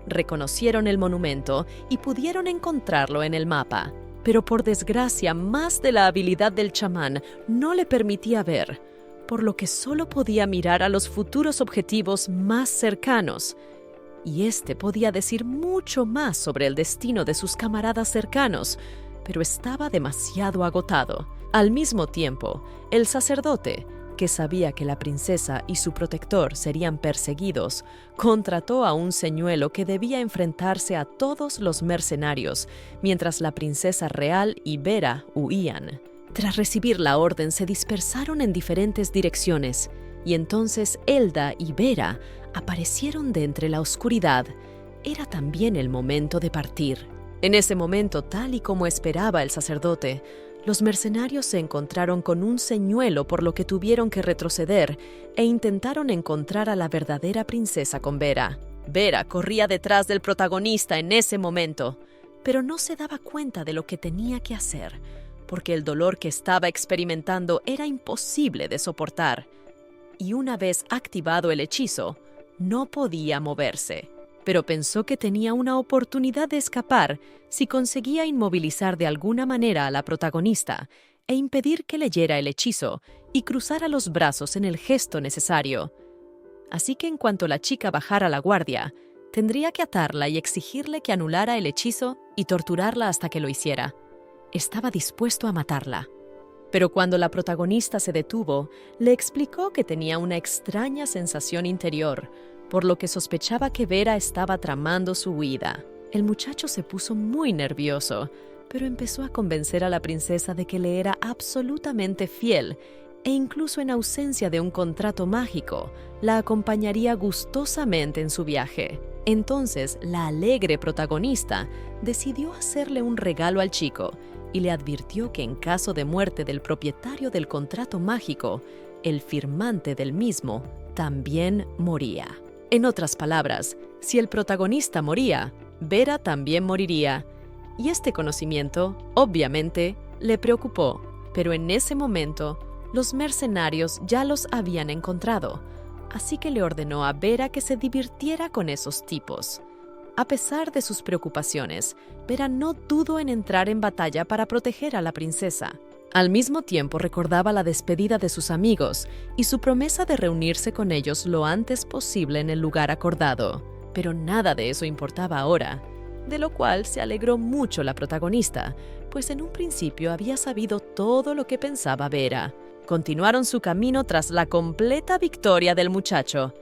A: Reconocieron el monumento y pudieron encontrarlo en el mapa. Pero por desgracia, más de la habilidad del chamán no le permitía ver, por lo que solo podía mirar a los futuros objetivos más cercanos. Y este podía decir mucho más sobre el destino de sus camaradas cercanos, pero estaba demasiado agotado. Al mismo tiempo, el sacerdote, que sabía que la princesa y su protector serían perseguidos, contrató a un señuelo que debía enfrentarse a todos los mercenarios, mientras la princesa real y Vera huían. Tras recibir la orden, se dispersaron en diferentes direcciones, y entonces Elda y Vera aparecieron de entre la oscuridad. Era también el momento de partir. En ese momento, tal y como esperaba el sacerdote, los mercenarios se encontraron con un señuelo, por lo que tuvieron que retroceder e intentaron encontrar a la verdadera princesa con Vera. Vera corría detrás del protagonista en ese momento, pero no se daba cuenta de lo que tenía que hacer, porque el dolor que estaba experimentando era imposible de soportar. Y una vez activado el hechizo, no podía moverse. Pero pensó que tenía una oportunidad de escapar si conseguía inmovilizar de alguna manera a la protagonista e impedir que leyera el hechizo y cruzara los brazos en el gesto necesario. Así que en cuanto la chica bajara la guardia, tendría que atarla y exigirle que anulara el hechizo y torturarla hasta que lo hiciera. Estaba dispuesto a matarla. Pero cuando la protagonista se detuvo, le explicó que tenía una extraña sensación interior, por lo que sospechaba que Vera estaba tramando su huida. El muchacho se puso muy nervioso, pero empezó a convencer a la princesa de que le era absolutamente fiel e incluso en ausencia de un contrato mágico, la acompañaría gustosamente en su viaje. Entonces, la alegre protagonista decidió hacerle un regalo al chico y le advirtió que en caso de muerte del propietario del contrato mágico, el firmante del mismo también moría. En otras palabras, si el protagonista moría, Vera también moriría. Y este conocimiento, obviamente, le preocupó, pero en ese momento, los mercenarios ya los habían encontrado, así que le ordenó a Vera que se divirtiera con esos tipos. A pesar de sus preocupaciones, Vera no dudó en entrar en batalla para proteger a la princesa. Al mismo tiempo recordaba la despedida de sus amigos y su promesa de reunirse con ellos lo antes posible en el lugar acordado. Pero nada de eso importaba ahora, de lo cual se alegró mucho la protagonista, pues en un principio había sabido todo lo que pensaba Vera. Continuaron su camino tras la completa victoria del muchacho.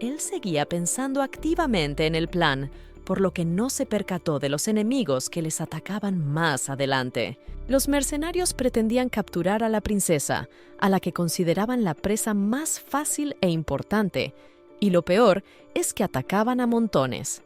A: Él seguía pensando activamente en el plan, por lo que no se percató de los enemigos que les atacaban más adelante. Los mercenarios pretendían capturar a la princesa, a la que consideraban la presa más fácil e importante, y lo peor es que atacaban a montones.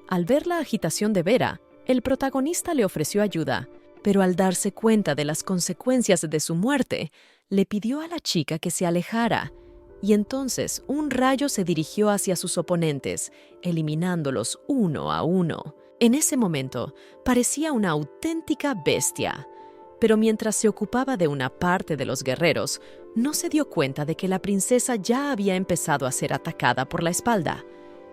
A: Al ver la agitación de Vera, el protagonista le ofreció ayuda, pero al darse cuenta de las consecuencias de su muerte, le pidió a la chica que se alejara, y entonces un rayo se dirigió hacia sus oponentes, eliminándolos uno a uno. En ese momento, parecía una auténtica bestia. Pero mientras se ocupaba de una parte de los guerreros, no se dio cuenta de que la princesa ya había empezado a ser atacada por la espalda.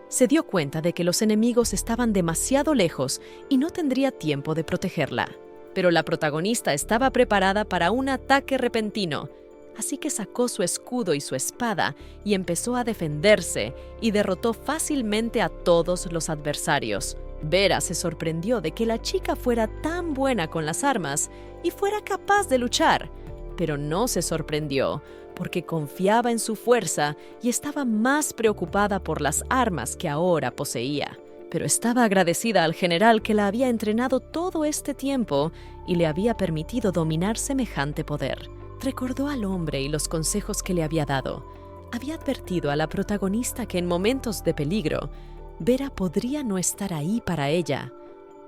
A: Se dio cuenta de que los enemigos estaban demasiado lejos y no tendría tiempo de protegerla. Pero la protagonista estaba preparada para un ataque repentino, así que sacó su escudo y su espada y empezó a defenderse y derrotó fácilmente a todos los adversarios. Vera se sorprendió de que la chica fuera tan buena con las armas y fuera capaz de luchar, pero no se sorprendió porque confiaba en su fuerza y estaba más preocupada por las armas que ahora poseía. Pero estaba agradecida al general que la había entrenado todo este tiempo y le había permitido dominar semejante poder. Recordó al hombre y los consejos que le había dado. Había advertido a la protagonista que en momentos de peligro, Vera podría no estar ahí para ella,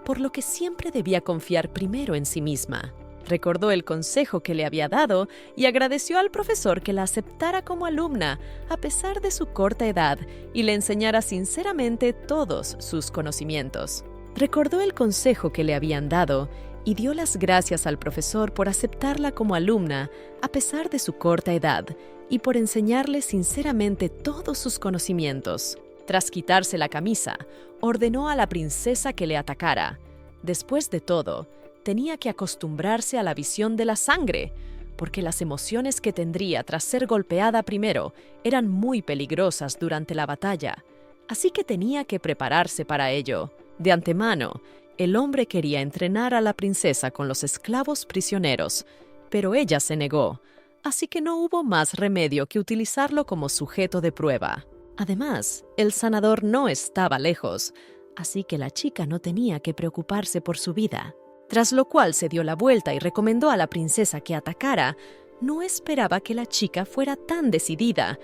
A: por lo que siempre debía confiar primero en sí misma. Recordó el consejo que le había dado y agradeció al profesor que la aceptara como alumna a pesar de su corta edad y le enseñara sinceramente todos sus conocimientos. Recordó el consejo que le habían dado y dio las gracias al profesor por aceptarla como alumna a pesar de su corta edad y por enseñarle sinceramente todos sus conocimientos. Tras quitarse la camisa, ordenó a la princesa que le atacara. Después de todo, tenía que acostumbrarse a la visión de la sangre, porque las emociones que tendría tras ser golpeada primero eran muy peligrosas durante la batalla, así que tenía que prepararse para ello. De antemano, el hombre quería entrenar a la princesa con los esclavos prisioneros, pero ella se negó, así que no hubo más remedio que utilizarlo como sujeto de prueba. Además, el sanador no estaba lejos, así que la chica no tenía que preocuparse por su vida. Tras lo cual se dio la vuelta y recomendó a la princesa que atacara. No esperaba que la chica fuera tan decidida,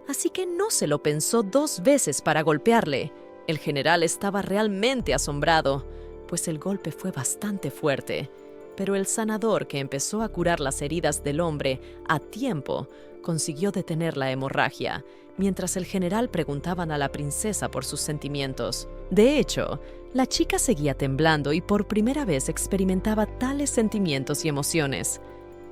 A: así que no se lo pensó 2 veces para golpearle. El general estaba realmente asombrado, pues el golpe fue bastante fuerte. Pero el sanador, que empezó a curar las heridas del hombre a tiempo, consiguió detener la hemorragia, mientras el general preguntaban a la princesa por sus sentimientos. De hecho, la chica seguía temblando y por primera vez experimentaba tales sentimientos y emociones.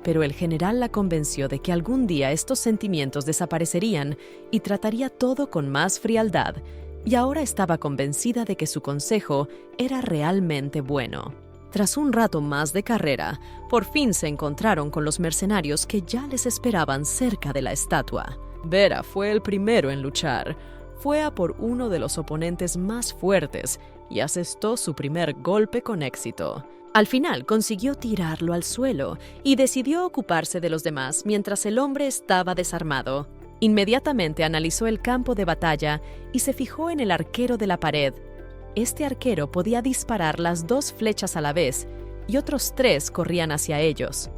A: Pero el general la convenció de que algún día estos sentimientos desaparecerían y trataría todo con más frialdad, y ahora estaba convencida de que su consejo era realmente bueno. Tras un rato más de carrera, por fin se encontraron con los mercenarios que ya les esperaban cerca de la estatua. Vera fue el primero en luchar. Fue a por uno de los oponentes más fuertes y asestó su primer golpe con éxito. Al final consiguió tirarlo al suelo y decidió ocuparse de los demás mientras el hombre estaba desarmado. Inmediatamente analizó el campo de batalla y se fijó en el arquero de la pared. Este arquero podía disparar las 2 flechas a la vez y otros 3 corrían hacia ellos.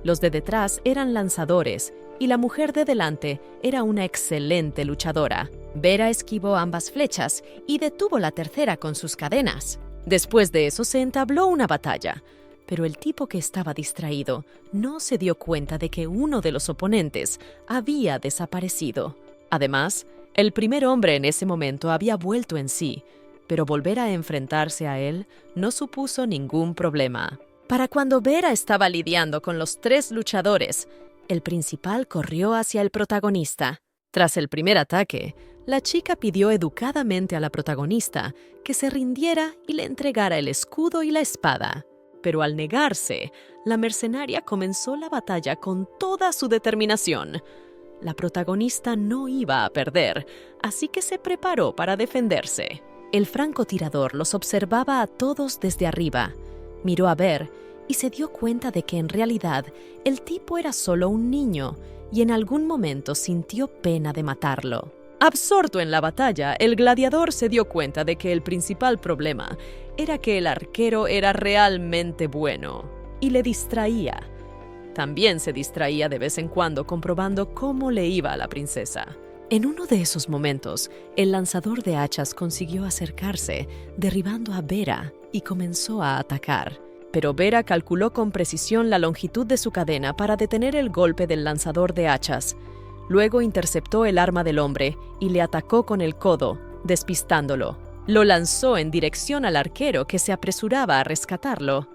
A: Los de detrás eran lanzadores y la mujer de delante era una excelente luchadora. Vera esquivó ambas flechas y detuvo la tercera con sus cadenas. Después de eso se entabló una batalla, pero el tipo que estaba distraído no se dio cuenta de que uno de los oponentes había desaparecido. Además, el primer hombre en ese momento había vuelto en sí, pero volver a enfrentarse a él no supuso ningún problema. Para cuando Vera estaba lidiando con los 3 luchadores, el principal corrió hacia el protagonista. Tras el primer ataque, la chica pidió educadamente a la protagonista que se rindiera y le entregara el escudo y la espada. Pero al negarse, la mercenaria comenzó la batalla con toda su determinación. La protagonista no iba a perder, así que se preparó para defenderse. El francotirador los observaba a todos desde arriba. Miró a Ver y se dio cuenta de que en realidad el tipo era solo un niño y en algún momento sintió pena de matarlo. Absorto en la batalla, el gladiador se dio cuenta de que el principal problema era que el arquero era realmente bueno y le distraía. También se distraía de vez en cuando comprobando cómo le iba a la princesa. En uno de esos momentos, el lanzador de hachas consiguió acercarse, derribando a Vera y comenzó a atacar. Pero Vera calculó con precisión la longitud de su cadena para detener el golpe del lanzador de hachas. Luego interceptó el arma del hombre y le atacó con el codo, despistándolo. Lo lanzó en dirección al arquero que se apresuraba a rescatarlo.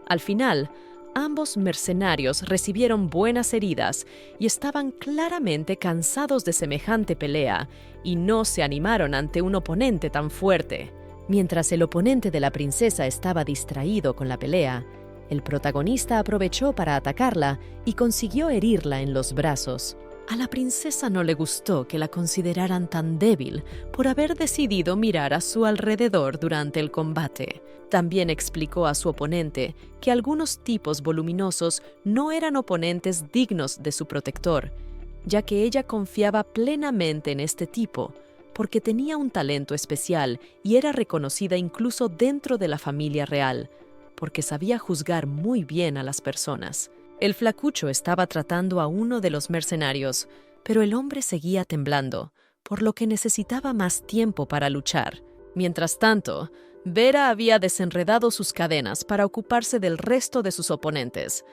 A: Al final, ambos mercenarios recibieron buenas heridas y estaban claramente cansados de semejante pelea y no se animaron ante un oponente tan fuerte. Mientras el oponente de la princesa estaba distraído con la pelea, el protagonista aprovechó para atacarla y consiguió herirla en los brazos. A la princesa no le gustó que la consideraran tan débil por haber decidido mirar a su alrededor durante el combate. También explicó a su oponente que algunos tipos voluminosos no eran oponentes dignos de su protector, ya que ella confiaba plenamente en este tipo, porque tenía un talento especial y era reconocida incluso dentro de la familia real, porque sabía juzgar muy bien a las personas. El flacucho estaba tratando a uno de los mercenarios, pero el hombre seguía temblando, por lo que necesitaba más tiempo para luchar. Mientras tanto, Vera había desenredado sus cadenas para ocuparse del resto de sus oponentes,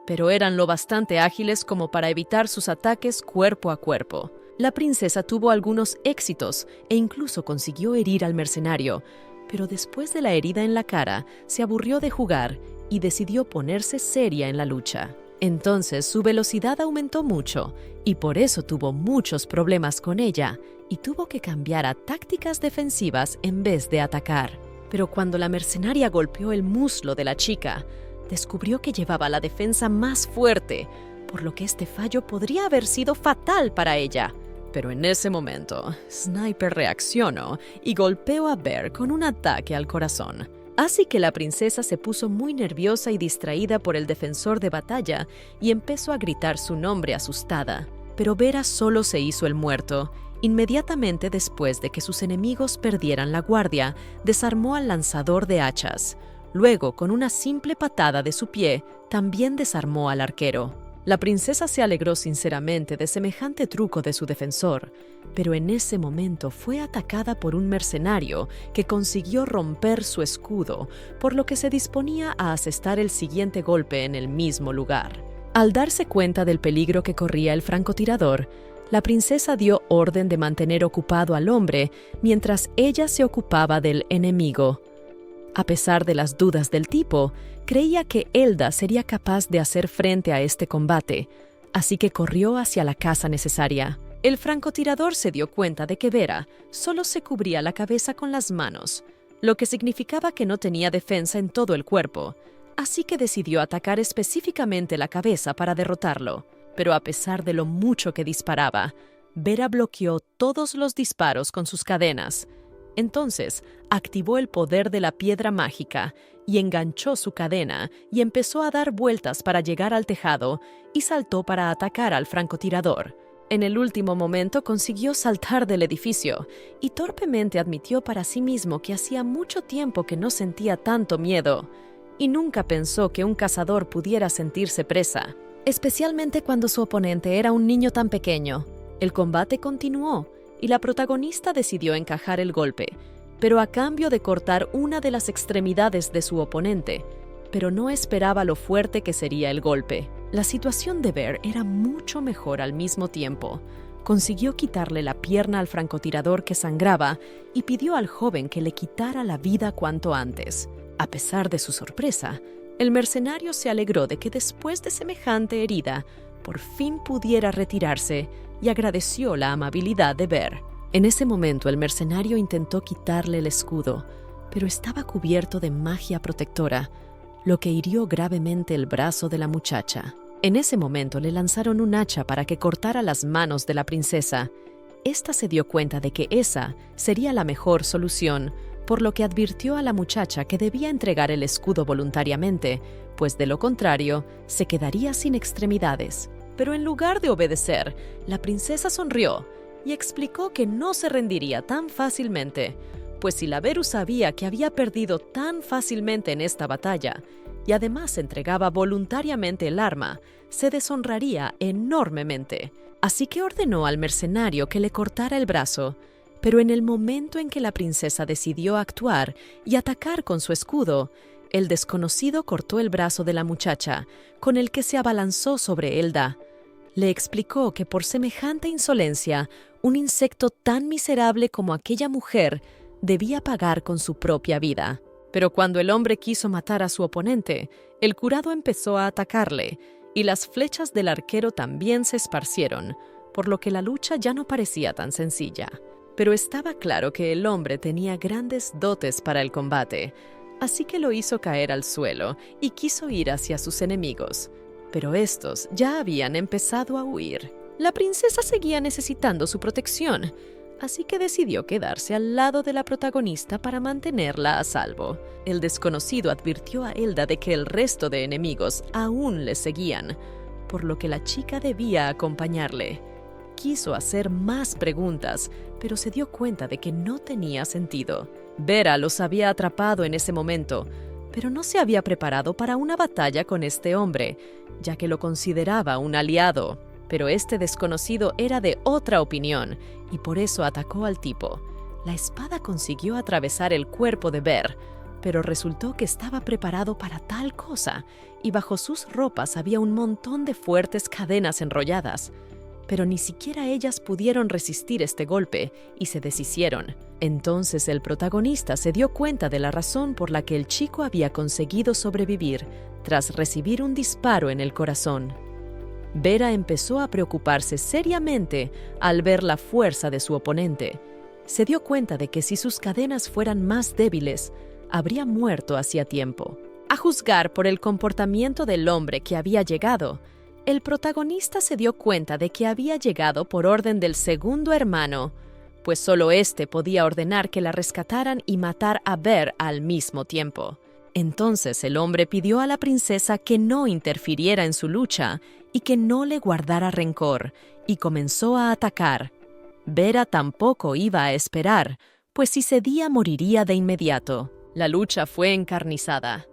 A: pero eran lo bastante ágiles como para evitar sus ataques cuerpo a cuerpo. La princesa tuvo algunos éxitos e incluso consiguió herir al mercenario, pero después de la herida en la cara, se aburrió de jugar y decidió ponerse seria en la lucha. Entonces su velocidad aumentó mucho y por eso tuvo muchos problemas con ella y tuvo que cambiar a tácticas defensivas en vez de atacar. Pero cuando la mercenaria golpeó el muslo de la chica, descubrió que llevaba la defensa más fuerte, por lo que este fallo podría haber sido fatal para ella. Pero en ese momento, Sniper reaccionó y golpeó a Bear con un ataque al corazón. Así que la princesa se puso muy nerviosa y distraída por el defensor de batalla y empezó a gritar su nombre asustada. Pero Vera solo se hizo el muerto. Inmediatamente después de que sus enemigos perdieran la guardia, desarmó al lanzador de hachas. Luego, con una simple patada de su pie, también desarmó al arquero. La princesa se alegró sinceramente de semejante truco de su defensor, pero en ese momento fue atacada por un mercenario que consiguió romper su escudo, por lo que se disponía a asestar el siguiente golpe en el mismo lugar. Al darse cuenta del peligro que corría el francotirador, la princesa dio orden de mantener ocupado al hombre mientras ella se ocupaba del enemigo. A pesar de las dudas del tipo, creía que Elda sería capaz de hacer frente a este combate, así que corrió hacia la casa necesaria. El francotirador se dio cuenta de que Vera solo se cubría la cabeza con las manos, lo que significaba que no tenía defensa en todo el cuerpo, así que decidió atacar específicamente la cabeza para derrotarlo. Pero a pesar de lo mucho que disparaba, Vera bloqueó todos los disparos con sus cadenas. Entonces, activó el poder de la piedra mágica y enganchó su cadena y empezó a dar vueltas para llegar al tejado y saltó para atacar al francotirador. En el último momento consiguió saltar del edificio y torpemente admitió para sí mismo que hacía mucho tiempo que no sentía tanto miedo y nunca pensó que un cazador pudiera sentirse presa, especialmente cuando su oponente era un niño tan pequeño. El combate continuó y la protagonista decidió encajar el golpe, pero a cambio de cortar una de las extremidades de su oponente, pero no esperaba lo fuerte que sería el golpe. La situación de Bear era mucho mejor al mismo tiempo. Consiguió quitarle la pierna al francotirador que sangraba y pidió al joven que le quitara la vida cuanto antes. A pesar de su sorpresa, el mercenario se alegró de que después de semejante herida, por fin pudiera retirarse y agradeció la amabilidad de Bear. En ese momento el mercenario intentó quitarle el escudo, pero estaba cubierto de magia protectora, lo que hirió gravemente el brazo de la muchacha. En ese momento le lanzaron un hacha para que cortara las manos de la princesa. Esta se dio cuenta de que esa sería la mejor solución, por lo que advirtió a la muchacha que debía entregar el escudo voluntariamente, pues de lo contrario, se quedaría sin extremidades. Pero en lugar de obedecer, la princesa sonrió y explicó que no se rendiría tan fácilmente, pues si la Beru sabía que había perdido tan fácilmente en esta batalla, y además entregaba voluntariamente el arma, se deshonraría enormemente. Así que ordenó al mercenario que le cortara el brazo, pero en el momento en que la princesa decidió actuar y atacar con su escudo, el desconocido cortó el brazo de la muchacha, con el que se abalanzó sobre Elda. Le explicó que por semejante insolencia, un insecto tan miserable como aquella mujer debía pagar con su propia vida. Pero cuando el hombre quiso matar a su oponente, el curado empezó a atacarle, y las flechas del arquero también se esparcieron, por lo que la lucha ya no parecía tan sencilla. Pero estaba claro que el hombre tenía grandes dotes para el combate, así que lo hizo caer al suelo y quiso ir hacia sus enemigos. Pero estos ya habían empezado a huir. La princesa seguía necesitando su protección, así que decidió quedarse al lado de la protagonista para mantenerla a salvo. El desconocido advirtió a Elda de que el resto de enemigos aún le seguían, por lo que la chica debía acompañarle. Quiso hacer más preguntas, pero se dio cuenta de que no tenía sentido. Vera los había atrapado en ese momento, pero no se había preparado para una batalla con este hombre, ya que lo consideraba un aliado. Pero este desconocido era de otra opinión, y por eso atacó al tipo. La espada consiguió atravesar el cuerpo de Ver, pero resultó que estaba preparado para tal cosa, y bajo sus ropas había un montón de fuertes cadenas enrolladas. Pero ni siquiera ellas pudieron resistir este golpe y se deshicieron. Entonces el protagonista se dio cuenta de la razón por la que el chico había conseguido sobrevivir tras recibir un disparo en el corazón. Vera empezó a preocuparse seriamente al ver la fuerza de su oponente. Se dio cuenta de que si sus cadenas fueran más débiles, habría muerto hacía tiempo. A juzgar por el comportamiento del hombre que había llegado, el protagonista se dio cuenta de que había llegado por orden del segundo hermano, pues solo éste podía ordenar que la rescataran y matar a Ver al mismo tiempo. Entonces el hombre pidió a la princesa que no interfiriera en su lucha y que no le guardara rencor, y comenzó a atacar. Vera tampoco iba a esperar, pues si cedía moriría de inmediato. La lucha fue encarnizada.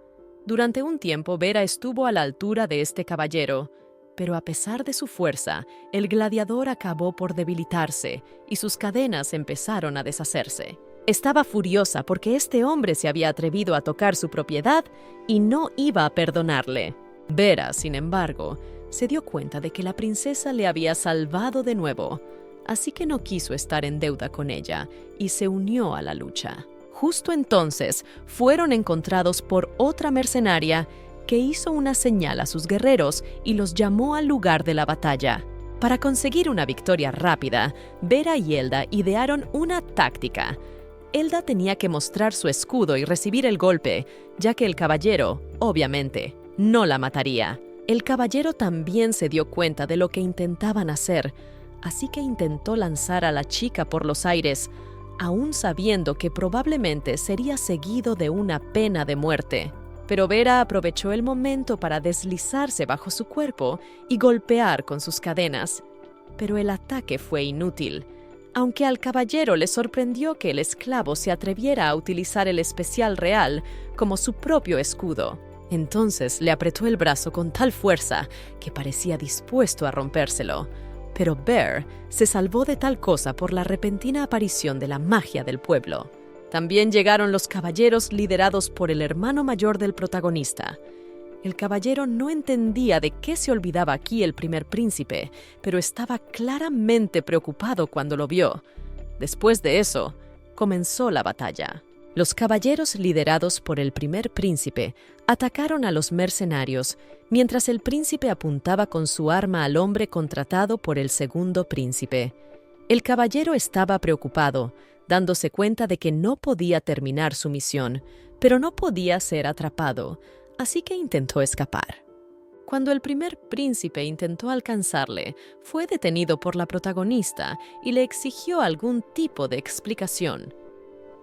A: Durante un tiempo Vera estuvo a la altura de este caballero, pero a pesar de su fuerza, el gladiador acabó por debilitarse y sus cadenas empezaron a deshacerse. Estaba furiosa porque este hombre se había atrevido a tocar su propiedad y no iba a perdonarle. Vera, sin embargo, se dio cuenta de que la princesa le había salvado de nuevo, así que no quiso estar en deuda con ella y se unió a la lucha. Justo entonces fueron encontrados por otra mercenaria que hizo una señal a sus guerreros y los llamó al lugar de la batalla. Para conseguir una victoria rápida, Vera y Elda idearon una táctica. Elda tenía que mostrar su escudo y recibir el golpe, ya que el caballero, obviamente, no la mataría. El caballero también se dio cuenta de lo que intentaban hacer, así que intentó lanzar a la chica por los aires, aún sabiendo que probablemente sería seguido de una pena de muerte. Pero Vera aprovechó el momento para deslizarse bajo su cuerpo y golpear con sus cadenas. Pero el ataque fue inútil, aunque al caballero le sorprendió que el esclavo se atreviera a utilizar el especial real como su propio escudo. Entonces le apretó el brazo con tal fuerza que parecía dispuesto a rompérselo. Pero Bear se salvó de tal cosa por la repentina aparición de la magia del pueblo. También llegaron los caballeros liderados por el hermano mayor del protagonista. El caballero no entendía de qué se olvidaba aquí el primer príncipe, pero estaba claramente preocupado cuando lo vio. Después de eso, comenzó la batalla. Los caballeros liderados por el primer príncipe atacaron a los mercenarios, mientras el príncipe apuntaba con su arma al hombre contratado por el segundo príncipe. El caballero estaba preocupado, dándose cuenta de que no podía terminar su misión, pero no podía ser atrapado, así que intentó escapar. Cuando el primer príncipe intentó alcanzarle, fue detenido por la protagonista y le exigió algún tipo de explicación.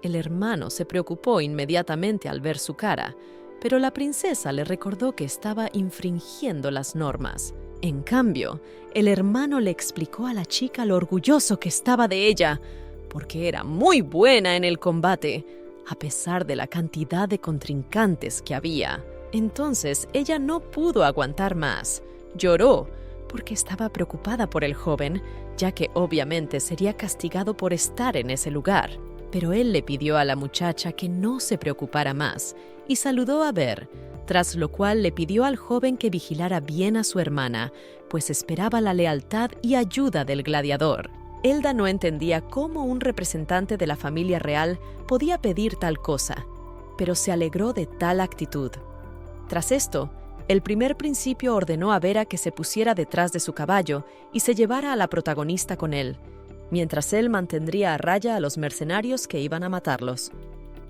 A: El hermano se preocupó inmediatamente al ver su cara, pero la princesa le recordó que estaba infringiendo las normas. En cambio, el hermano le explicó a la chica lo orgulloso que estaba de ella, porque era muy buena en el combate, a pesar de la cantidad de contrincantes que había. Entonces ella no pudo aguantar más. Lloró porque estaba preocupada por el joven, ya que obviamente sería castigado por estar en ese lugar. Pero él le pidió a la muchacha que no se preocupara más y saludó a Ver, tras lo cual le pidió al joven que vigilara bien a su hermana, pues esperaba la lealtad y ayuda del gladiador. Elda no entendía cómo un representante de la familia real podía pedir tal cosa, pero se alegró de tal actitud. Tras esto, el primer principio ordenó a Vera que se pusiera detrás de su caballo y se llevara a la protagonista con él, mientras él mantendría a raya a los mercenarios que iban a matarlos.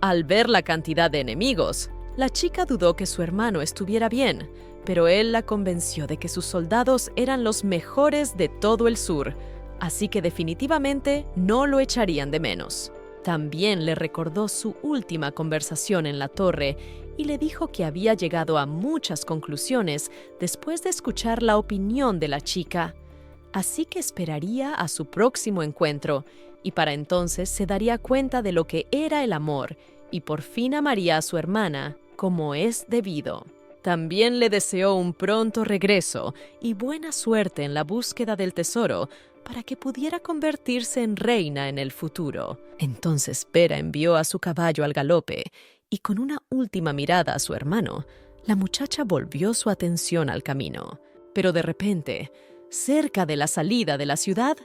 A: Al ver la cantidad de enemigos, la chica dudó que su hermano estuviera bien, pero él la convenció de que sus soldados eran los mejores de todo el sur, así que definitivamente no lo echarían de menos. También le recordó su última conversación en la torre y le dijo que había llegado a muchas conclusiones después de escuchar la opinión de la chica. Así que esperaría a su próximo encuentro y para entonces se daría cuenta de lo que era el amor y por fin amaría a su hermana como es debido. También le deseó un pronto regreso y buena suerte en la búsqueda del tesoro para que pudiera convertirse en reina en el futuro. Entonces Vera envió a su caballo al galope y con una última mirada a su hermano, la muchacha volvió su atención al camino. Pero de repente, cerca de la salida de la ciudad,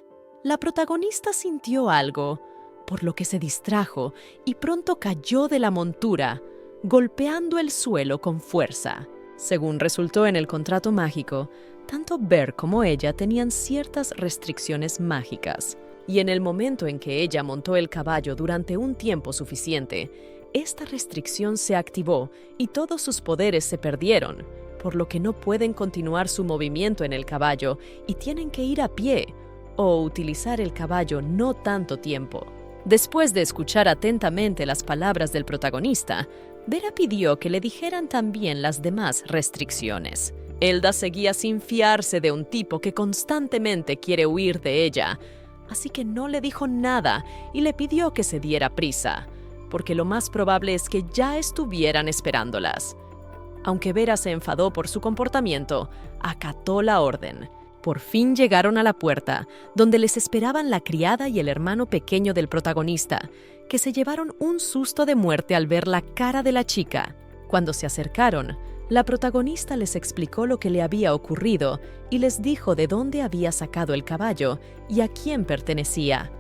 A: la protagonista sintió algo, por lo que se distrajo y pronto cayó de la montura, golpeando el suelo con fuerza. Según resultó en el contrato mágico, tanto Ver como ella tenían ciertas restricciones mágicas, y en el momento en que ella montó el caballo durante un tiempo suficiente, esta restricción se activó y todos sus poderes se perdieron, por lo que no pueden continuar su movimiento en el caballo y tienen que ir a pie o utilizar el caballo no tanto tiempo. Después de escuchar atentamente las palabras del protagonista, Vera pidió que le dijeran también las demás restricciones. Elda seguía sin fiarse de un tipo que constantemente quiere huir de ella, así que no le dijo nada y le pidió que se diera prisa, porque lo más probable es que ya estuvieran esperándolas. Aunque Vera se enfadó por su comportamiento, acató la orden. Por fin llegaron a la puerta, donde les esperaban la criada y el hermano pequeño del protagonista, que se llevaron un susto de muerte al ver la cara de la chica. Cuando se acercaron, la protagonista les explicó lo que le había ocurrido y les dijo de dónde había sacado el caballo y a quién pertenecía.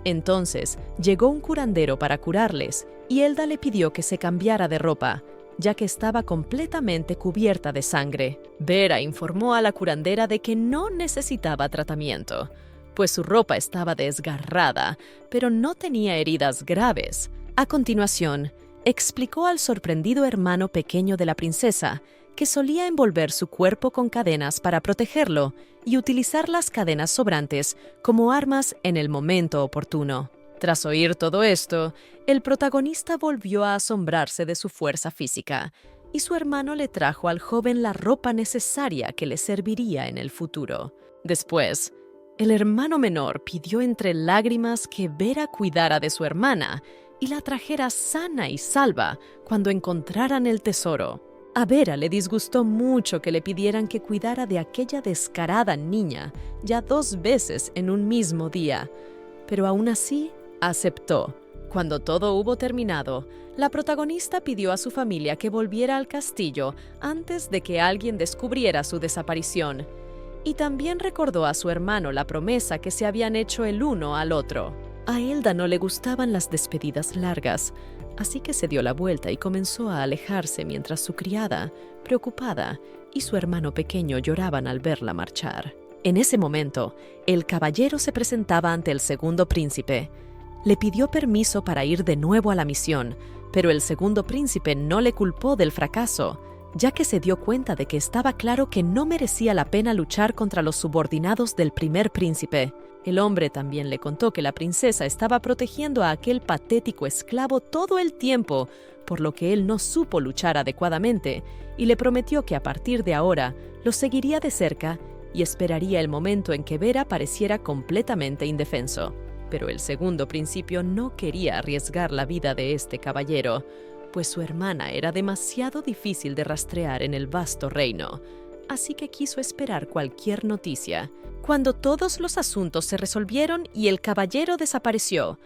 A: Entonces llegó un curandero para curarles y Elda le pidió que se cambiara de ropa, ya que estaba completamente cubierta de sangre. Vera informó a la curandera de que no necesitaba tratamiento, pues su ropa estaba desgarrada, pero no tenía heridas graves. A continuación, explicó al sorprendido hermano pequeño de la princesa que solía envolver su cuerpo con cadenas para protegerlo y utilizar las cadenas sobrantes como armas en el momento oportuno. Tras oír todo esto, el protagonista volvió a asombrarse de su fuerza física y su hermano le trajo al joven la ropa necesaria que le serviría en el futuro. Después, el hermano menor pidió entre lágrimas que Vera cuidara de su hermana y la trajera sana y salva cuando encontraran el tesoro. A Vera le disgustó mucho que le pidieran que cuidara de aquella descarada niña ya 2 veces en un mismo día, pero aún así aceptó. Cuando todo hubo terminado, la protagonista pidió a su familia que volviera al castillo antes de que alguien descubriera su desaparición, y también recordó a su hermano la promesa que se habían hecho el uno al otro. A Elda no le gustaban las despedidas largas, así que se dio la vuelta y comenzó a alejarse mientras su criada, preocupada, y su hermano pequeño lloraban al verla marchar. En ese momento, el caballero se presentaba ante el segundo príncipe. Le pidió permiso para ir de nuevo a la misión, pero el segundo príncipe no le culpó del fracaso, ya que se dio cuenta de que estaba claro que no merecía la pena luchar contra los subordinados del primer príncipe. El hombre también le contó que la princesa estaba protegiendo a aquel patético esclavo todo el tiempo, por lo que él no supo luchar adecuadamente, y le prometió que a partir de ahora lo seguiría de cerca y esperaría el momento en que Vera pareciera completamente indefenso. Pero el segundo príncipe no quería arriesgar la vida de este caballero, pues su hermana era demasiado difícil de rastrear en el vasto reino, así que quiso esperar cualquier noticia. Cuando todos los asuntos se resolvieron y el caballero desapareció,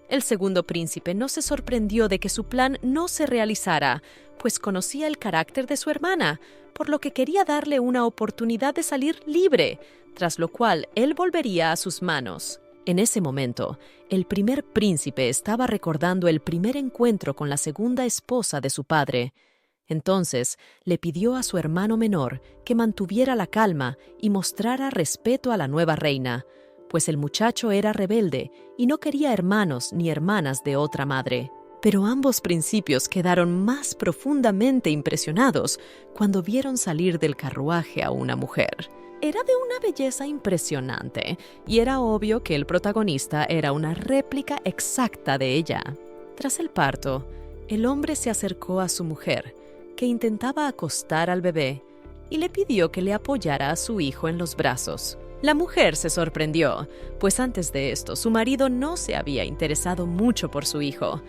A: el segundo príncipe no se sorprendió de que su plan no se realizara, pues conocía el carácter de su hermana, por lo que quería darle una oportunidad de salir libre, tras lo cual él volvería a sus manos. En ese momento, el primer príncipe estaba recordando el primer encuentro con la segunda esposa de su padre. Entonces, le pidió a su hermano menor que mantuviera la calma y mostrara respeto a la nueva reina, pues el muchacho era rebelde y no quería hermanos ni hermanas de otra madre. Pero ambos príncipes quedaron más profundamente impresionados cuando vieron salir del carruaje a una mujer. Era de una belleza impresionante y era obvio que el protagonista era una réplica exacta de ella. Tras el parto, el hombre se acercó a su mujer, que intentaba acostar al bebé, y le pidió que le apoyara a su hijo en los brazos. La mujer se sorprendió, pues antes de esto su marido no se había interesado mucho por su hijo,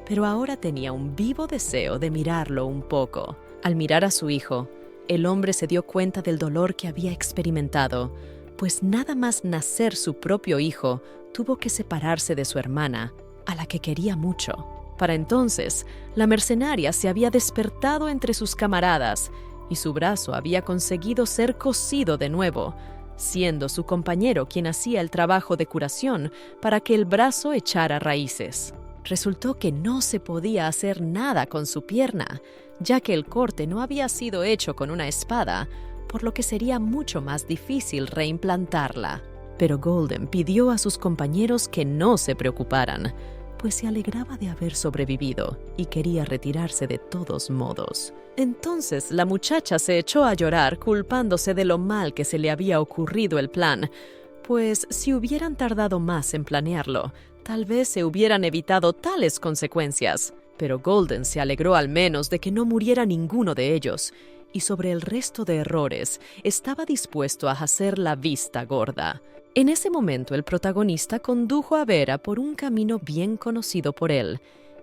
A: pero ahora tenía un vivo deseo de mirarlo un poco. Al mirar a su hijo, el hombre se dio cuenta del dolor que había experimentado, pues nada más nacer su propio hijo, tuvo que separarse de su hermana, a la que quería mucho. Para entonces, la mercenaria se había despertado entre sus camaradas y su brazo había conseguido ser cosido de nuevo, siendo su compañero quien hacía el trabajo de curación para que el brazo echara raíces. Resultó que no se podía hacer nada con su pierna, ya que el corte no había sido hecho con una espada, por lo que sería mucho más difícil reimplantarla. Pero Golden pidió a sus compañeros que no se preocuparan, pues se alegraba de haber sobrevivido y quería retirarse de todos modos. Entonces la muchacha se echó a llorar culpándose de lo mal que se le había ocurrido el plan, pues si hubieran tardado más en planearlo, tal vez se hubieran evitado tales consecuencias. Pero Golden se alegró al menos de que no muriera ninguno de ellos, y sobre el resto de errores estaba dispuesto a hacer la vista gorda. En ese momento el protagonista condujo a Vera por un camino bien conocido por él.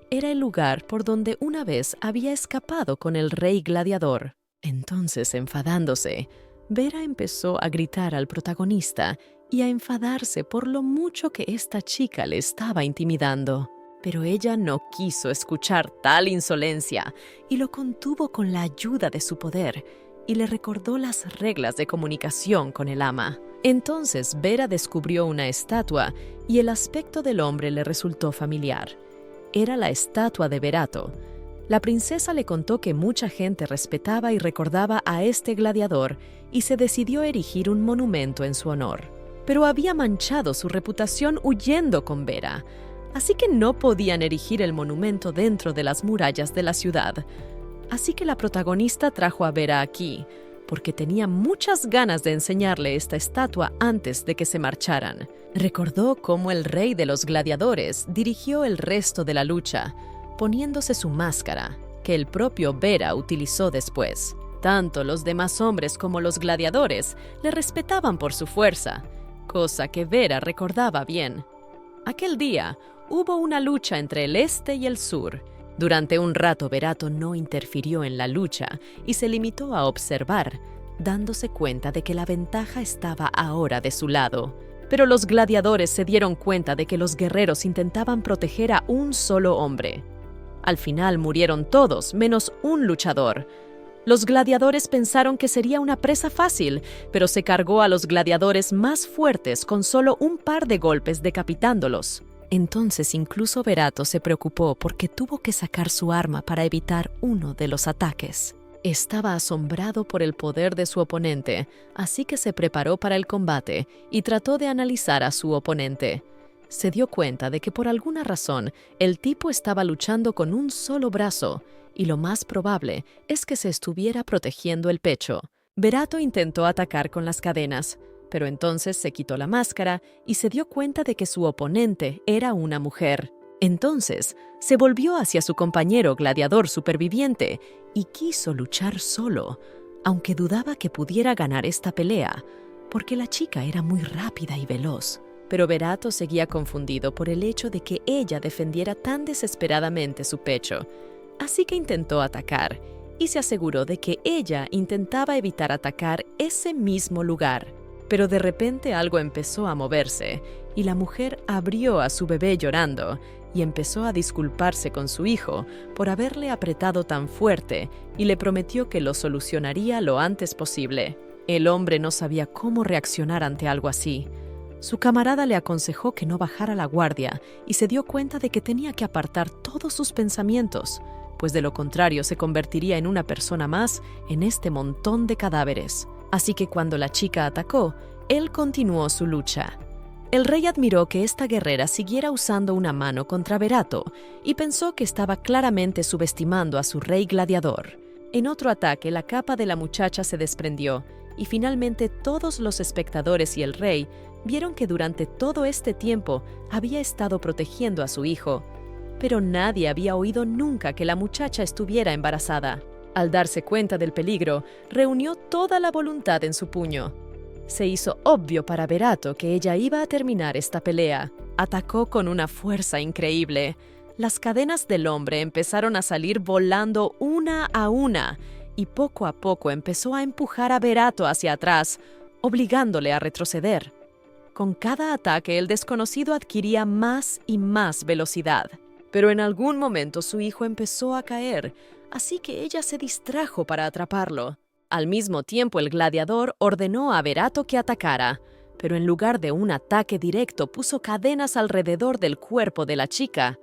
A: Era el lugar por donde una vez había escapado con el rey gladiador. Entonces, enfadándose, Vera empezó a gritar al protagonista y a enfadarse por lo mucho que esta chica le estaba intimidando. Pero ella no quiso escuchar tal insolencia y lo contuvo con la ayuda de su poder y le recordó las reglas de comunicación con el ama. Entonces Vera descubrió una estatua y el aspecto del hombre le resultó familiar. Era la estatua de Verato. La princesa le contó que mucha gente respetaba y recordaba a este gladiador y se decidió erigir un monumento en su honor. Pero había manchado su reputación huyendo con Vera, así que no podían erigir el monumento dentro de las murallas de la ciudad. Así que la protagonista trajo a Vera aquí, porque tenía muchas ganas de enseñarle esta estatua antes de que se marcharan. Recordó cómo el rey de los gladiadores dirigió el resto de la lucha, poniéndose su máscara, que el propio Vera utilizó después. Tanto los demás hombres como los gladiadores le respetaban por su fuerza, cosa que Vera recordaba bien. Aquel día hubo una lucha entre el este y el sur. Durante un rato Verato no interfirió en la lucha y se limitó a observar, dándose cuenta de que la ventaja estaba ahora de su lado. Pero los gladiadores se dieron cuenta de que los guerreros intentaban proteger a un solo hombre. Al final murieron todos, menos un luchador. Los gladiadores pensaron que sería una presa fácil, pero se cargó a los gladiadores más fuertes con solo un par de golpes decapitándolos. Entonces incluso Verato se preocupó porque tuvo que sacar su arma para evitar uno de los ataques. Estaba asombrado por el poder de su oponente, así que se preparó para el combate y trató de analizar a su oponente. Se dio cuenta de que por alguna razón el tipo estaba luchando con un solo brazo, y lo más probable es que se estuviera protegiendo el pecho. Berato intentó atacar con las cadenas, pero entonces se quitó la máscara y se dio cuenta de que su oponente era una mujer. Entonces se volvió hacia su compañero gladiador superviviente y quiso luchar solo, aunque dudaba que pudiera ganar esta pelea, porque la chica era muy rápida y veloz. Pero Berato seguía confundido por el hecho de que ella defendiera tan desesperadamente su pecho, así que intentó atacar y se aseguró de que ella intentaba evitar atacar ese mismo lugar. Pero de repente algo empezó a moverse y la mujer abrió a su bebé llorando y empezó a disculparse con su hijo por haberle apretado tan fuerte y le prometió que lo solucionaría lo antes posible. El hombre no sabía cómo reaccionar ante algo así. Su camarada le aconsejó que no bajara la guardia y se dio cuenta de que tenía que apartar todos sus pensamientos, pues de lo contrario se convertiría en una persona más en este montón de cadáveres. Así que cuando la chica atacó, él continuó su lucha. El rey admiró que esta guerrera siguiera usando una mano contra Berato y pensó que estaba claramente subestimando a su rey gladiador. En otro ataque, la capa de la muchacha se desprendió y finalmente todos los espectadores y el rey vieron que durante todo este tiempo había estado protegiendo a su hijo, pero nadie había oído nunca que la muchacha estuviera embarazada. Al darse cuenta del peligro, reunió toda la voluntad en su puño. Se hizo obvio para Berato que ella iba a terminar esta pelea. Atacó con una fuerza increíble. Las cadenas del hombre empezaron a salir volando una a una, y poco a poco empezó a empujar a Berato hacia atrás, obligándole a retroceder. Con cada ataque, el desconocido adquiría más y más velocidad. Pero en algún momento su hijo empezó a caer, así que ella se distrajo para atraparlo. Al mismo tiempo, el gladiador ordenó a Berato que atacara, pero en lugar de un ataque directo, puso cadenas alrededor del cuerpo de la chica.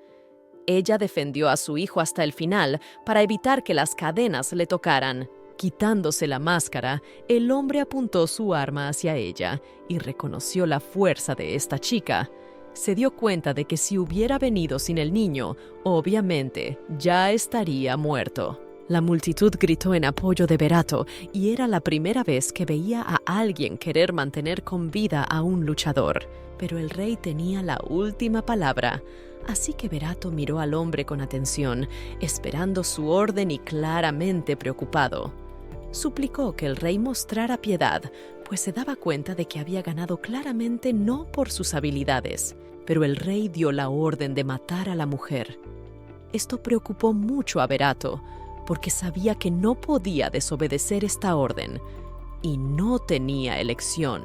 A: Ella defendió a su hijo hasta el final para evitar que las cadenas le tocaran. Quitándose la máscara, el hombre apuntó su arma hacia ella y reconoció la fuerza de esta chica. Se dio cuenta de que si hubiera venido sin el niño, obviamente ya estaría muerto. La multitud gritó en apoyo de Berato y era la primera vez que veía a alguien querer mantener con vida a un luchador. Pero el rey tenía la última palabra, así que Berato miró al hombre con atención, esperando su orden y claramente preocupado. Suplicó que el rey mostrara piedad, pues se daba cuenta de que había ganado claramente no por sus habilidades, pero el rey dio la orden de matar a la mujer. Esto preocupó mucho a Berato, porque sabía que no podía desobedecer esta orden, y no tenía elección.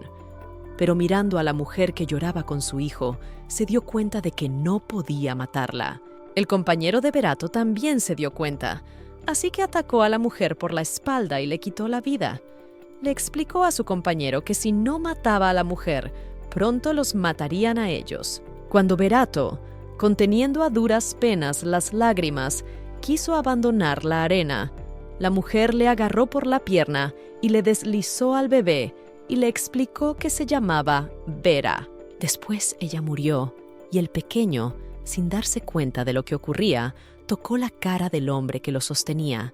A: Pero mirando a la mujer que lloraba con su hijo, se dio cuenta de que no podía matarla. El compañero de Berato también se dio cuenta, así que atacó a la mujer por la espalda y le quitó la vida. Le explicó a su compañero que si no mataba a la mujer, pronto los matarían a ellos. Cuando Berato, conteniendo a duras penas las lágrimas, quiso abandonar la arena, la mujer le agarró por la pierna y le deslizó al bebé y le explicó que se llamaba Vera. Después ella murió y el pequeño, sin darse cuenta de lo que ocurría, tocó la cara del hombre que lo sostenía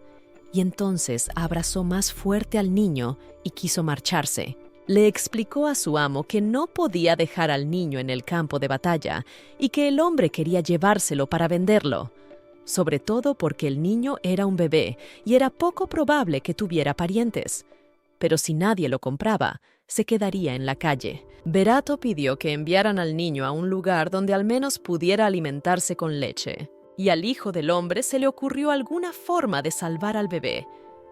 A: y entonces abrazó más fuerte al niño y quiso marcharse. Le explicó a su amo que no podía dejar al niño en el campo de batalla y que el hombre quería llevárselo para venderlo, sobre todo porque el niño era un bebé y era poco probable que tuviera parientes. Pero si nadie lo compraba, se quedaría en la calle. Berato pidió que enviaran al niño a un lugar donde al menos pudiera alimentarse con leche. Y al hijo del hombre se le ocurrió alguna forma de salvar al bebé.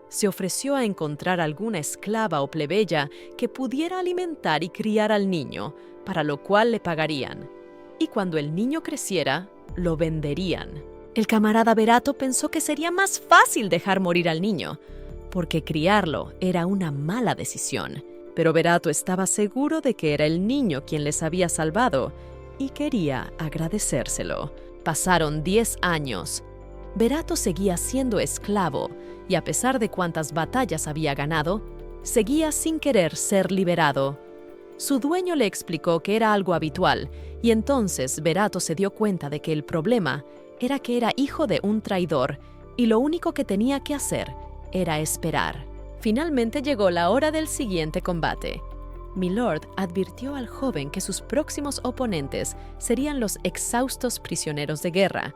A: Se ofreció a encontrar alguna esclava o plebeya que pudiera alimentar y criar al niño, para lo cual le pagarían. Y cuando el niño creciera, lo venderían. El camarada Berato pensó que sería más fácil dejar morir al niño, porque criarlo era una mala decisión. Pero Berato estaba seguro de que era el niño quien les había salvado y quería agradecérselo. Pasaron 10 años. Berato seguía siendo esclavo y a pesar de cuántas batallas había ganado, seguía sin querer ser liberado. Su dueño le explicó que era algo habitual, y entonces Verato se dio cuenta de que el problema era que era hijo de un traidor, y lo único que tenía que hacer era esperar. Finalmente llegó la hora del siguiente combate. Milord advirtió al joven que sus próximos oponentes serían los exhaustos prisioneros de guerra,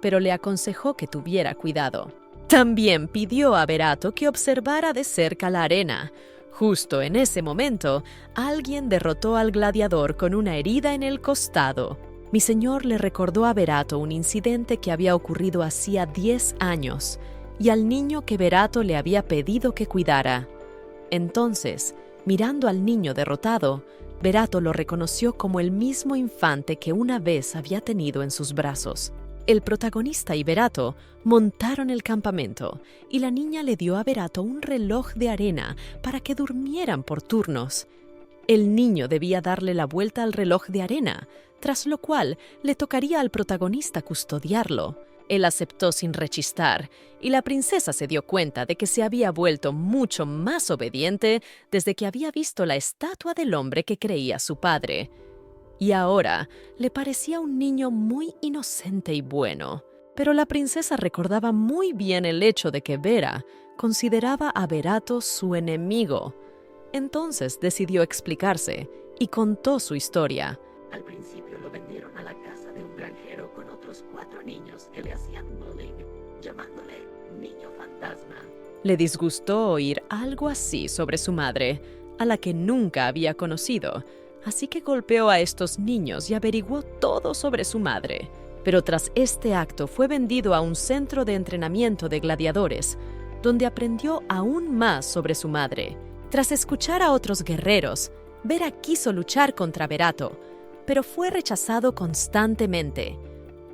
A: pero le aconsejó que tuviera cuidado. También pidió a Verato que observara de cerca la arena. Justo en ese momento, alguien derrotó al gladiador con una herida en el costado. Mi señor le recordó a Verato un incidente que había ocurrido hacía 10 años y al niño que Verato le había pedido que cuidara. Entonces, mirando al niño derrotado, Verato lo reconoció como el mismo infante que una vez había tenido en sus brazos. El protagonista y Verato montaron el campamento y la niña le dio a Verato un reloj de arena para que durmieran por turnos. El niño debía darle la vuelta al reloj de arena, tras lo cual le tocaría al protagonista custodiarlo. Él aceptó sin rechistar, y la princesa se dio cuenta de que se había vuelto mucho más obediente desde que había visto la estatua del hombre que creía su padre. Y ahora le parecía un niño muy inocente y bueno. Pero la princesa recordaba muy bien el hecho de que Vera consideraba a Verato su enemigo. Entonces decidió explicarse y contó su historia.
B: Al principio lo vendieron a la casa de un granjero con otros 4 niños que le hacían bullying, llamándole niño fantasma.
A: Le disgustó oír algo así sobre su madre, a la que nunca había conocido, así que golpeó a estos niños y averiguó todo sobre su madre. Pero tras este acto fue vendido a un centro de entrenamiento de gladiadores, donde aprendió aún más sobre su madre. Tras escuchar a otros guerreros, Vera quiso luchar contra Verato, pero fue rechazado constantemente.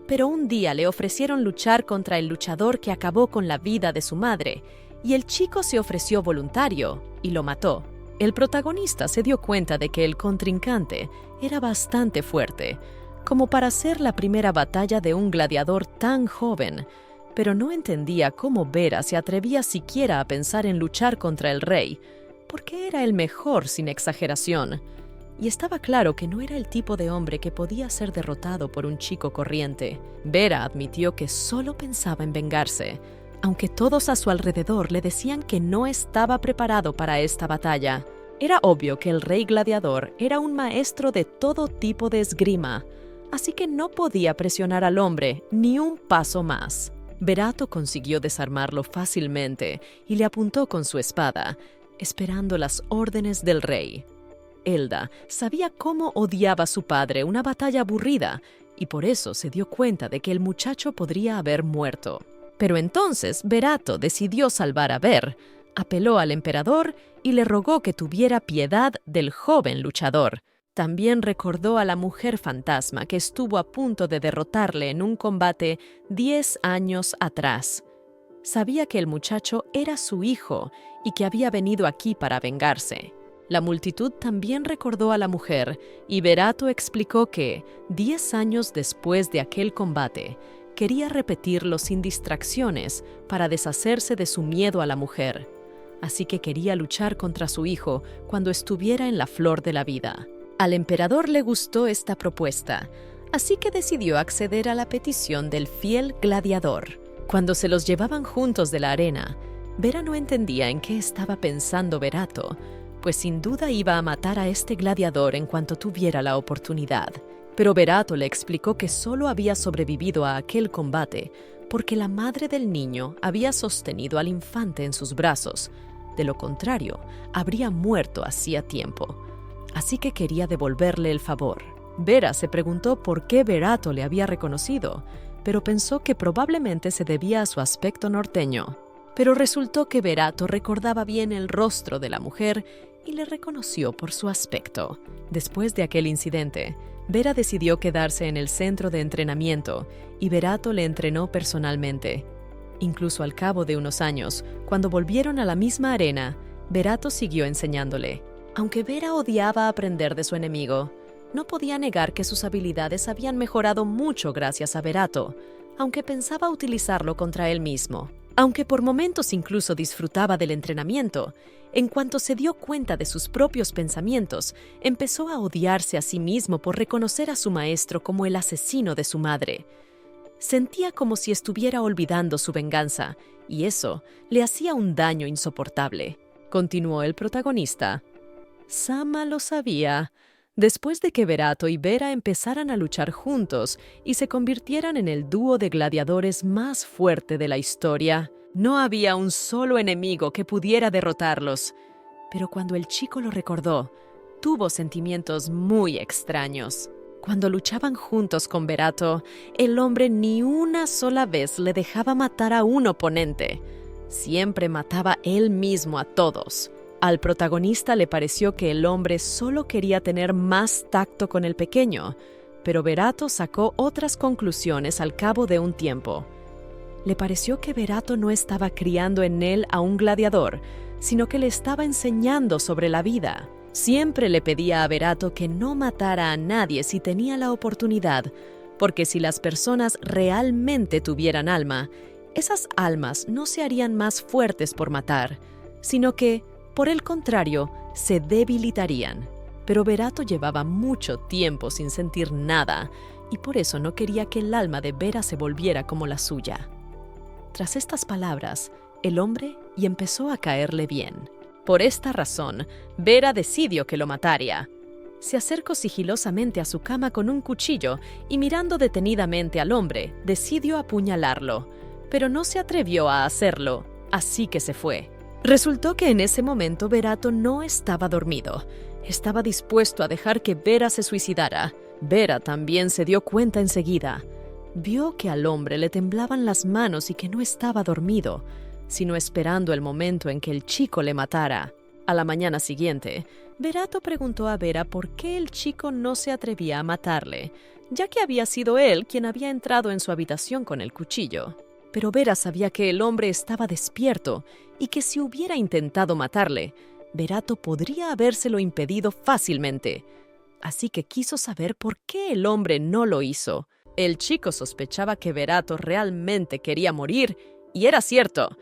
A: Pero un día le ofrecieron luchar contra el luchador que acabó con la vida de su madre, y el chico se ofreció voluntario y lo mató. El protagonista se dio cuenta de que el contrincante era bastante fuerte, como para ser la primera batalla de un gladiador tan joven, pero no entendía cómo Vera se atrevía siquiera a pensar en luchar contra el rey, porque era el mejor sin exageración. Y estaba claro que no era el tipo de hombre que podía ser derrotado por un chico corriente. Vera admitió que solo pensaba en vengarse, aunque todos a su alrededor le decían que no estaba preparado para esta batalla. Era obvio que el rey gladiador era un maestro de todo tipo de esgrima, así que no podía presionar al hombre ni un paso más. Verato consiguió desarmarlo fácilmente y le apuntó con su espada, esperando las órdenes del rey. Elda sabía cómo odiaba a su padre una batalla aburrida y por eso se dio cuenta de que el muchacho podría haber muerto. Pero entonces Verato decidió salvar a Ver, apeló al emperador y le rogó que tuviera piedad del joven luchador. También recordó a la mujer fantasma que estuvo a punto de derrotarle en un combate 10 años atrás. Sabía que el muchacho era su hijo y que había venido aquí para vengarse. La multitud también recordó a la mujer y Verato explicó que, 10 años después de aquel combate, quería repetirlo sin distracciones para deshacerse de su miedo a la mujer. Así que quería luchar contra su hijo cuando estuviera en la flor de la vida. Al emperador le gustó esta propuesta, así que decidió acceder a la petición del fiel gladiador. Cuando se los llevaban juntos de la arena, Vera no entendía en qué estaba pensando Verato, pues sin duda iba a matar a este gladiador en cuanto tuviera la oportunidad. Pero Verato le explicó que solo había sobrevivido a aquel combate porque la madre del niño había sostenido al infante en sus brazos. De lo contrario, habría muerto hacía tiempo. Así que quería devolverle el favor. Vera se preguntó por qué Verato le había reconocido, pero pensó que probablemente se debía a su aspecto norteño. Pero resultó que Verato recordaba bien el rostro de la mujer y le reconoció por su aspecto. Después de aquel incidente, Vera decidió quedarse en el centro de entrenamiento y Verato le entrenó personalmente. Incluso al cabo de unos años, cuando volvieron a la misma arena, Verato siguió enseñándole. Aunque Vera odiaba aprender de su enemigo, no podía negar que sus habilidades habían mejorado mucho gracias a Verato, aunque pensaba utilizarlo contra él mismo. Aunque por momentos incluso disfrutaba del entrenamiento, en cuanto se dio cuenta de sus propios pensamientos, empezó a odiarse a sí mismo por reconocer a su maestro como el asesino de su madre. Sentía como si estuviera olvidando su venganza, y eso le hacía un daño insoportable. Continuó el protagonista. Sama lo sabía. Después de que Berato y Vera empezaran a luchar juntos y se convirtieran en el dúo de gladiadores más fuerte de la historia, no había un solo enemigo que pudiera derrotarlos. Pero cuando el chico lo recordó, tuvo sentimientos muy extraños. Cuando luchaban juntos con Berato, el hombre ni una sola vez le dejaba matar a un oponente. Siempre mataba él mismo a todos. Al protagonista le pareció que el hombre solo quería tener más tacto con el pequeño, pero Berato sacó otras conclusiones al cabo de un tiempo. Le pareció que Berato no estaba criando en él a un gladiador, sino que le estaba enseñando sobre la vida. Siempre le pedía a Berato que no matara a nadie si tenía la oportunidad, porque si las personas realmente tuvieran alma, esas almas no se harían más fuertes por matar, sino que, por el contrario, se debilitarían. Pero Berato llevaba mucho tiempo sin sentir nada, y por eso no quería que el alma de Vera se volviera como la suya. Tras estas palabras, el hombre y empezó a caerle bien. Por esta razón, Vera decidió que lo mataría. Se acercó sigilosamente a su cama con un cuchillo y mirando detenidamente al hombre, decidió apuñalarlo. Pero no se atrevió a hacerlo, así que se fue. Resultó que en ese momento Berato no estaba dormido. Estaba dispuesto a dejar que Vera se suicidara. Vera también se dio cuenta enseguida. Vio que al hombre le temblaban las manos y que no estaba dormido, sino esperando el momento en que el chico le matara. A la mañana siguiente, Berato preguntó a Vera por qué el chico no se atrevía a matarle, ya que había sido él quien había entrado en su habitación con el cuchillo. Pero Vera sabía que el hombre estaba despierto y que si hubiera intentado matarle, Berato podría habérselo impedido fácilmente. Así que quiso saber por qué el hombre no lo hizo. El chico sospechaba que Berato realmente quería morir, y era cierto.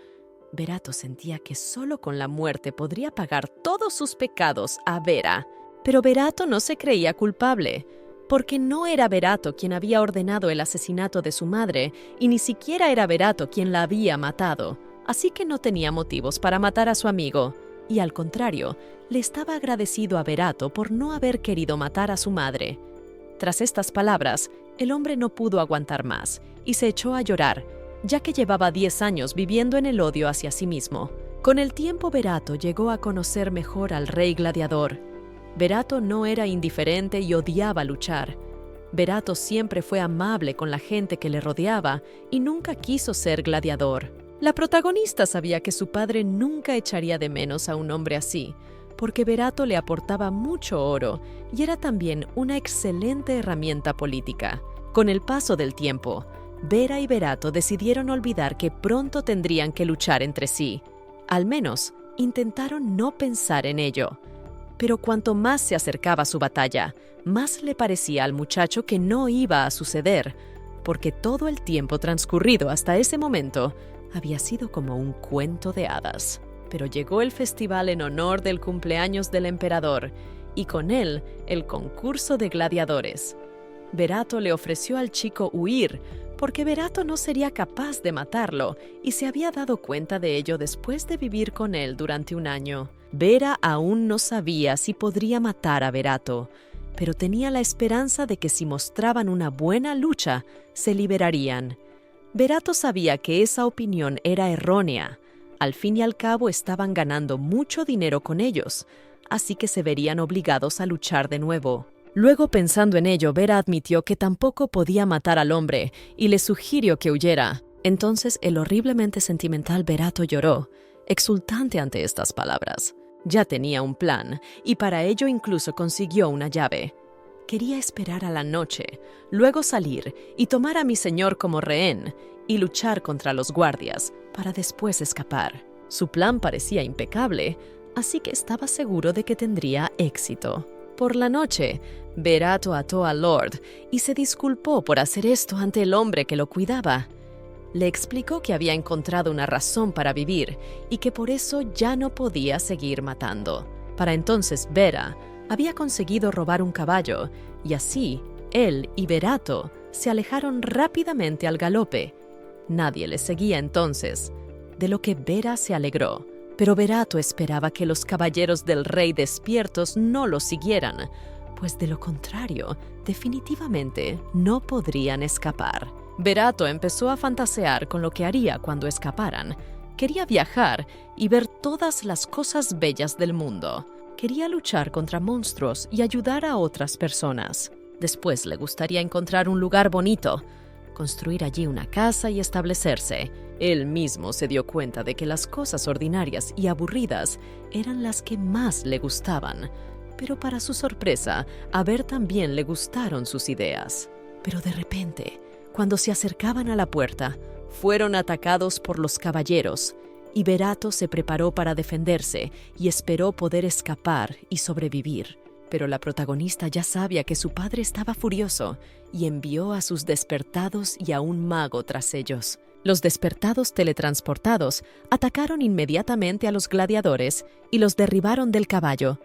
A: Berato sentía que solo con la muerte podría pagar todos sus pecados a Vera. Pero Berato no se creía culpable, porque no era Berato quien había ordenado el asesinato de su madre, y ni siquiera era Berato quien la había matado. Así que no tenía motivos para matar a su amigo, y al contrario, le estaba agradecido a Berato por no haber querido matar a su madre. Tras estas palabras, el hombre no pudo aguantar más, y se echó a llorar, ya que llevaba 10 años viviendo en el odio hacia sí mismo. Con el tiempo Berato llegó a conocer mejor al rey gladiador. Berato no era indiferente y odiaba luchar. Berato siempre fue amable con la gente que le rodeaba y nunca quiso ser gladiador. La protagonista sabía que su padre nunca echaría de menos a un hombre así, porque Berato le aportaba mucho oro y era también una excelente herramienta política. Con el paso del tiempo, Vera y Berato decidieron olvidar que pronto tendrían que luchar entre sí. Al menos, intentaron no pensar en ello. Pero cuanto más se acercaba su batalla, más le parecía al muchacho que no iba a suceder, porque todo el tiempo transcurrido hasta ese momento había sido como un cuento de hadas. Pero llegó el festival en honor del cumpleaños del emperador, y con él el concurso de gladiadores. Berato le ofreció al chico huir, porque Berato no sería capaz de matarlo, y se había dado cuenta de ello después de vivir con él durante un año. Vera aún no sabía si podría matar a Berato, pero tenía la esperanza de que si mostraban una buena lucha, se liberarían. Berato sabía que esa opinión era errónea. Al fin y al cabo estaban ganando mucho dinero con ellos, así que se verían obligados a luchar de nuevo. Luego, pensando en ello, Vera admitió que tampoco podía matar al hombre y le sugirió que huyera. Entonces el horriblemente sentimental Berato lloró, exultante ante estas palabras. Ya tenía un plan, y para ello incluso consiguió una llave. Quería esperar a la noche, luego salir y tomar a mi señor como rehén y luchar contra los guardias, para después escapar. Su plan parecía impecable, así que estaba seguro de que tendría éxito. Por la noche, Berato ató a Lord y se disculpó por hacer esto ante el hombre que lo cuidaba. Le explicó que había encontrado una razón para vivir y que por eso ya no podía seguir matando. Para entonces Vera había conseguido robar un caballo y así él y Berato se alejaron rápidamente al galope. Nadie les seguía entonces, de lo que Vera se alegró. Pero Berato esperaba que los caballeros del rey despiertos no lo siguieran, pues de lo contrario, definitivamente no podrían escapar. Berato empezó a fantasear con lo que haría cuando escaparan. Quería viajar y ver todas las cosas bellas del mundo. Quería luchar contra monstruos y ayudar a otras personas. Después le gustaría encontrar un lugar bonito, construir allí una casa y establecerse. Él mismo se dio cuenta de que las cosas ordinarias y aburridas eran las que más le gustaban. Pero para su sorpresa, a Ver también le gustaron sus ideas. Pero de repente, cuando se acercaban a la puerta, fueron atacados por los caballeros, y Berato se preparó para defenderse y esperó poder escapar y sobrevivir. Pero la protagonista ya sabía que su padre estaba furioso y envió a sus despertados y a un mago tras ellos. Los despertados teletransportados atacaron inmediatamente a los gladiadores y los derribaron del caballo.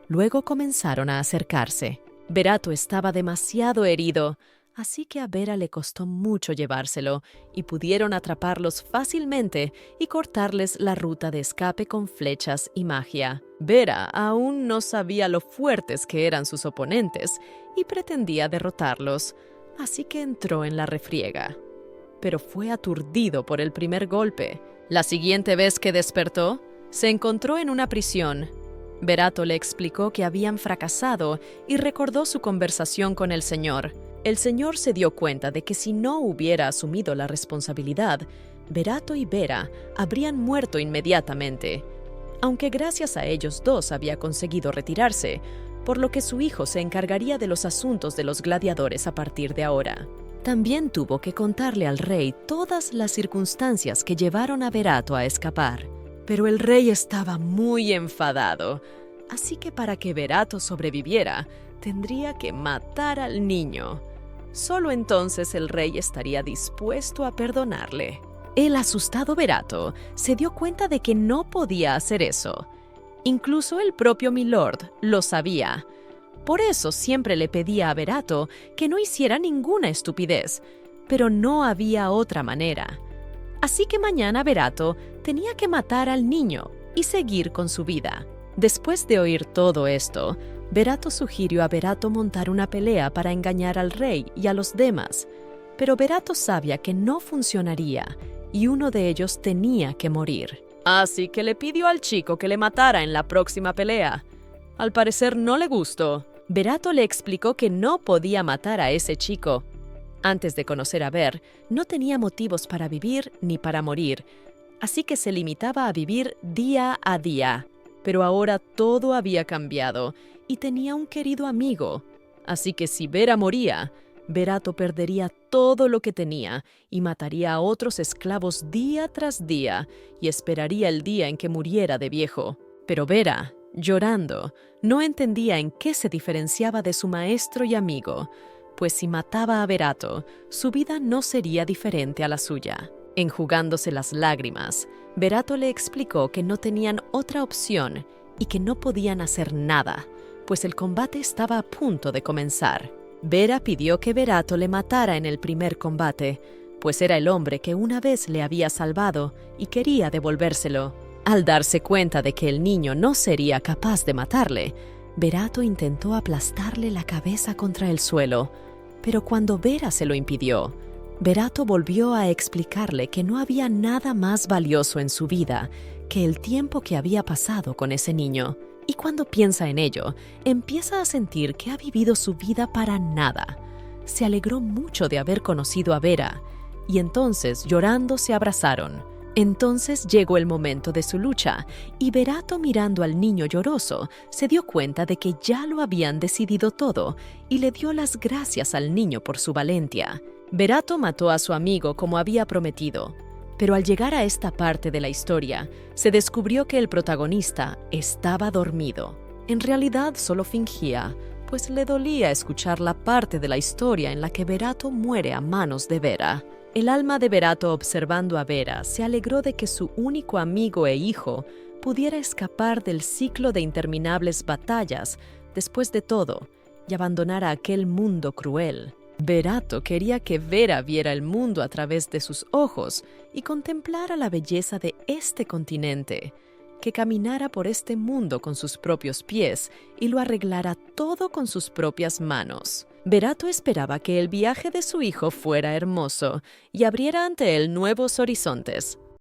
A: Luego comenzaron a acercarse. Berato estaba demasiado herido, así que a Vera le costó mucho llevárselo y pudieron atraparlos fácilmente y cortarles la ruta de escape con flechas y magia. Vera aún no sabía lo fuertes que eran sus oponentes y pretendía derrotarlos, así que entró en la refriega. Pero fue aturdido por el primer golpe. La siguiente vez que despertó, se encontró en una prisión. Berato le explicó que habían fracasado y recordó su conversación con el señor. El señor se dio cuenta de que si no hubiera asumido la responsabilidad, Berato y Vera habrían muerto inmediatamente, aunque gracias a ellos dos había conseguido retirarse, por lo que su hijo se encargaría de los asuntos de los gladiadores a partir de ahora. También tuvo que contarle al rey todas las circunstancias que llevaron a Berato a escapar. Pero el rey estaba muy enfadado, así que para que Berato sobreviviera, tendría que matar al niño. Solo entonces el rey estaría dispuesto a perdonarle. El asustado Berato se dio cuenta de que no podía hacer eso. Incluso el propio Milord lo sabía. Por eso siempre le pedía a Berato que no hiciera ninguna estupidez, pero no había otra manera. Así que mañana Berato tenía que matar al niño y seguir con su vida. Después de oír todo esto, Berato sugirió a Berato montar una pelea para engañar al rey y a los demás, pero Berato sabía que no funcionaría y uno de ellos tenía que morir. Así que le pidió al chico que le matara en la próxima pelea. Al parecer no le gustó. Berato le explicó que no podía matar a ese chico. Antes de conocer a Ver, no tenía motivos para vivir ni para morir, así que se limitaba a vivir día a día. Pero ahora todo había cambiado y tenía un querido amigo. Así que si Vera moría, Berato perdería todo lo que tenía y mataría a otros esclavos día tras día y esperaría el día en que muriera de viejo. Pero Vera, llorando, no entendía en qué se diferenciaba de su maestro y amigo, pues si mataba a Berato, su vida no sería diferente a la suya. Enjugándose las lágrimas, Berato le explicó que no tenían otra opción y que no podían hacer nada, pues el combate estaba a punto de comenzar. Vera pidió que Berato le matara en el primer combate, pues era el hombre que una vez le había salvado y quería devolvérselo. Al darse cuenta de que el niño no sería capaz de matarle, Berato intentó aplastarle la cabeza contra el suelo, pero cuando Vera se lo impidió, Berato volvió a explicarle que no había nada más valioso en su vida que el tiempo que había pasado con ese niño. Y cuando piensa en ello, empieza a sentir que ha vivido su vida para nada. Se alegró mucho de haber conocido a Vera, y entonces, llorando, se abrazaron. Entonces llegó el momento de su lucha, y Berato, mirando al niño lloroso, se dio cuenta de que ya lo habían decidido todo, y le dio las gracias al niño por su valentía. Berato mató a su amigo como había prometido, pero al llegar a esta parte de la historia, se descubrió que el protagonista estaba dormido. En realidad solo fingía, pues le dolía escuchar la parte de la historia en la que Berato muere a manos de Vera. El alma de Verato, observando a Vera, se alegró de que su único amigo e hijo pudiera escapar del ciclo de interminables batallas después de todo y abandonar a aquel mundo cruel. Verato quería que Vera viera el mundo a través de sus ojos y contemplara la belleza de este continente, que caminara por este mundo con sus propios pies y lo arreglara todo con sus propias manos. Verato esperaba que el viaje de su hijo fuera hermoso y abriera ante él nuevos horizontes.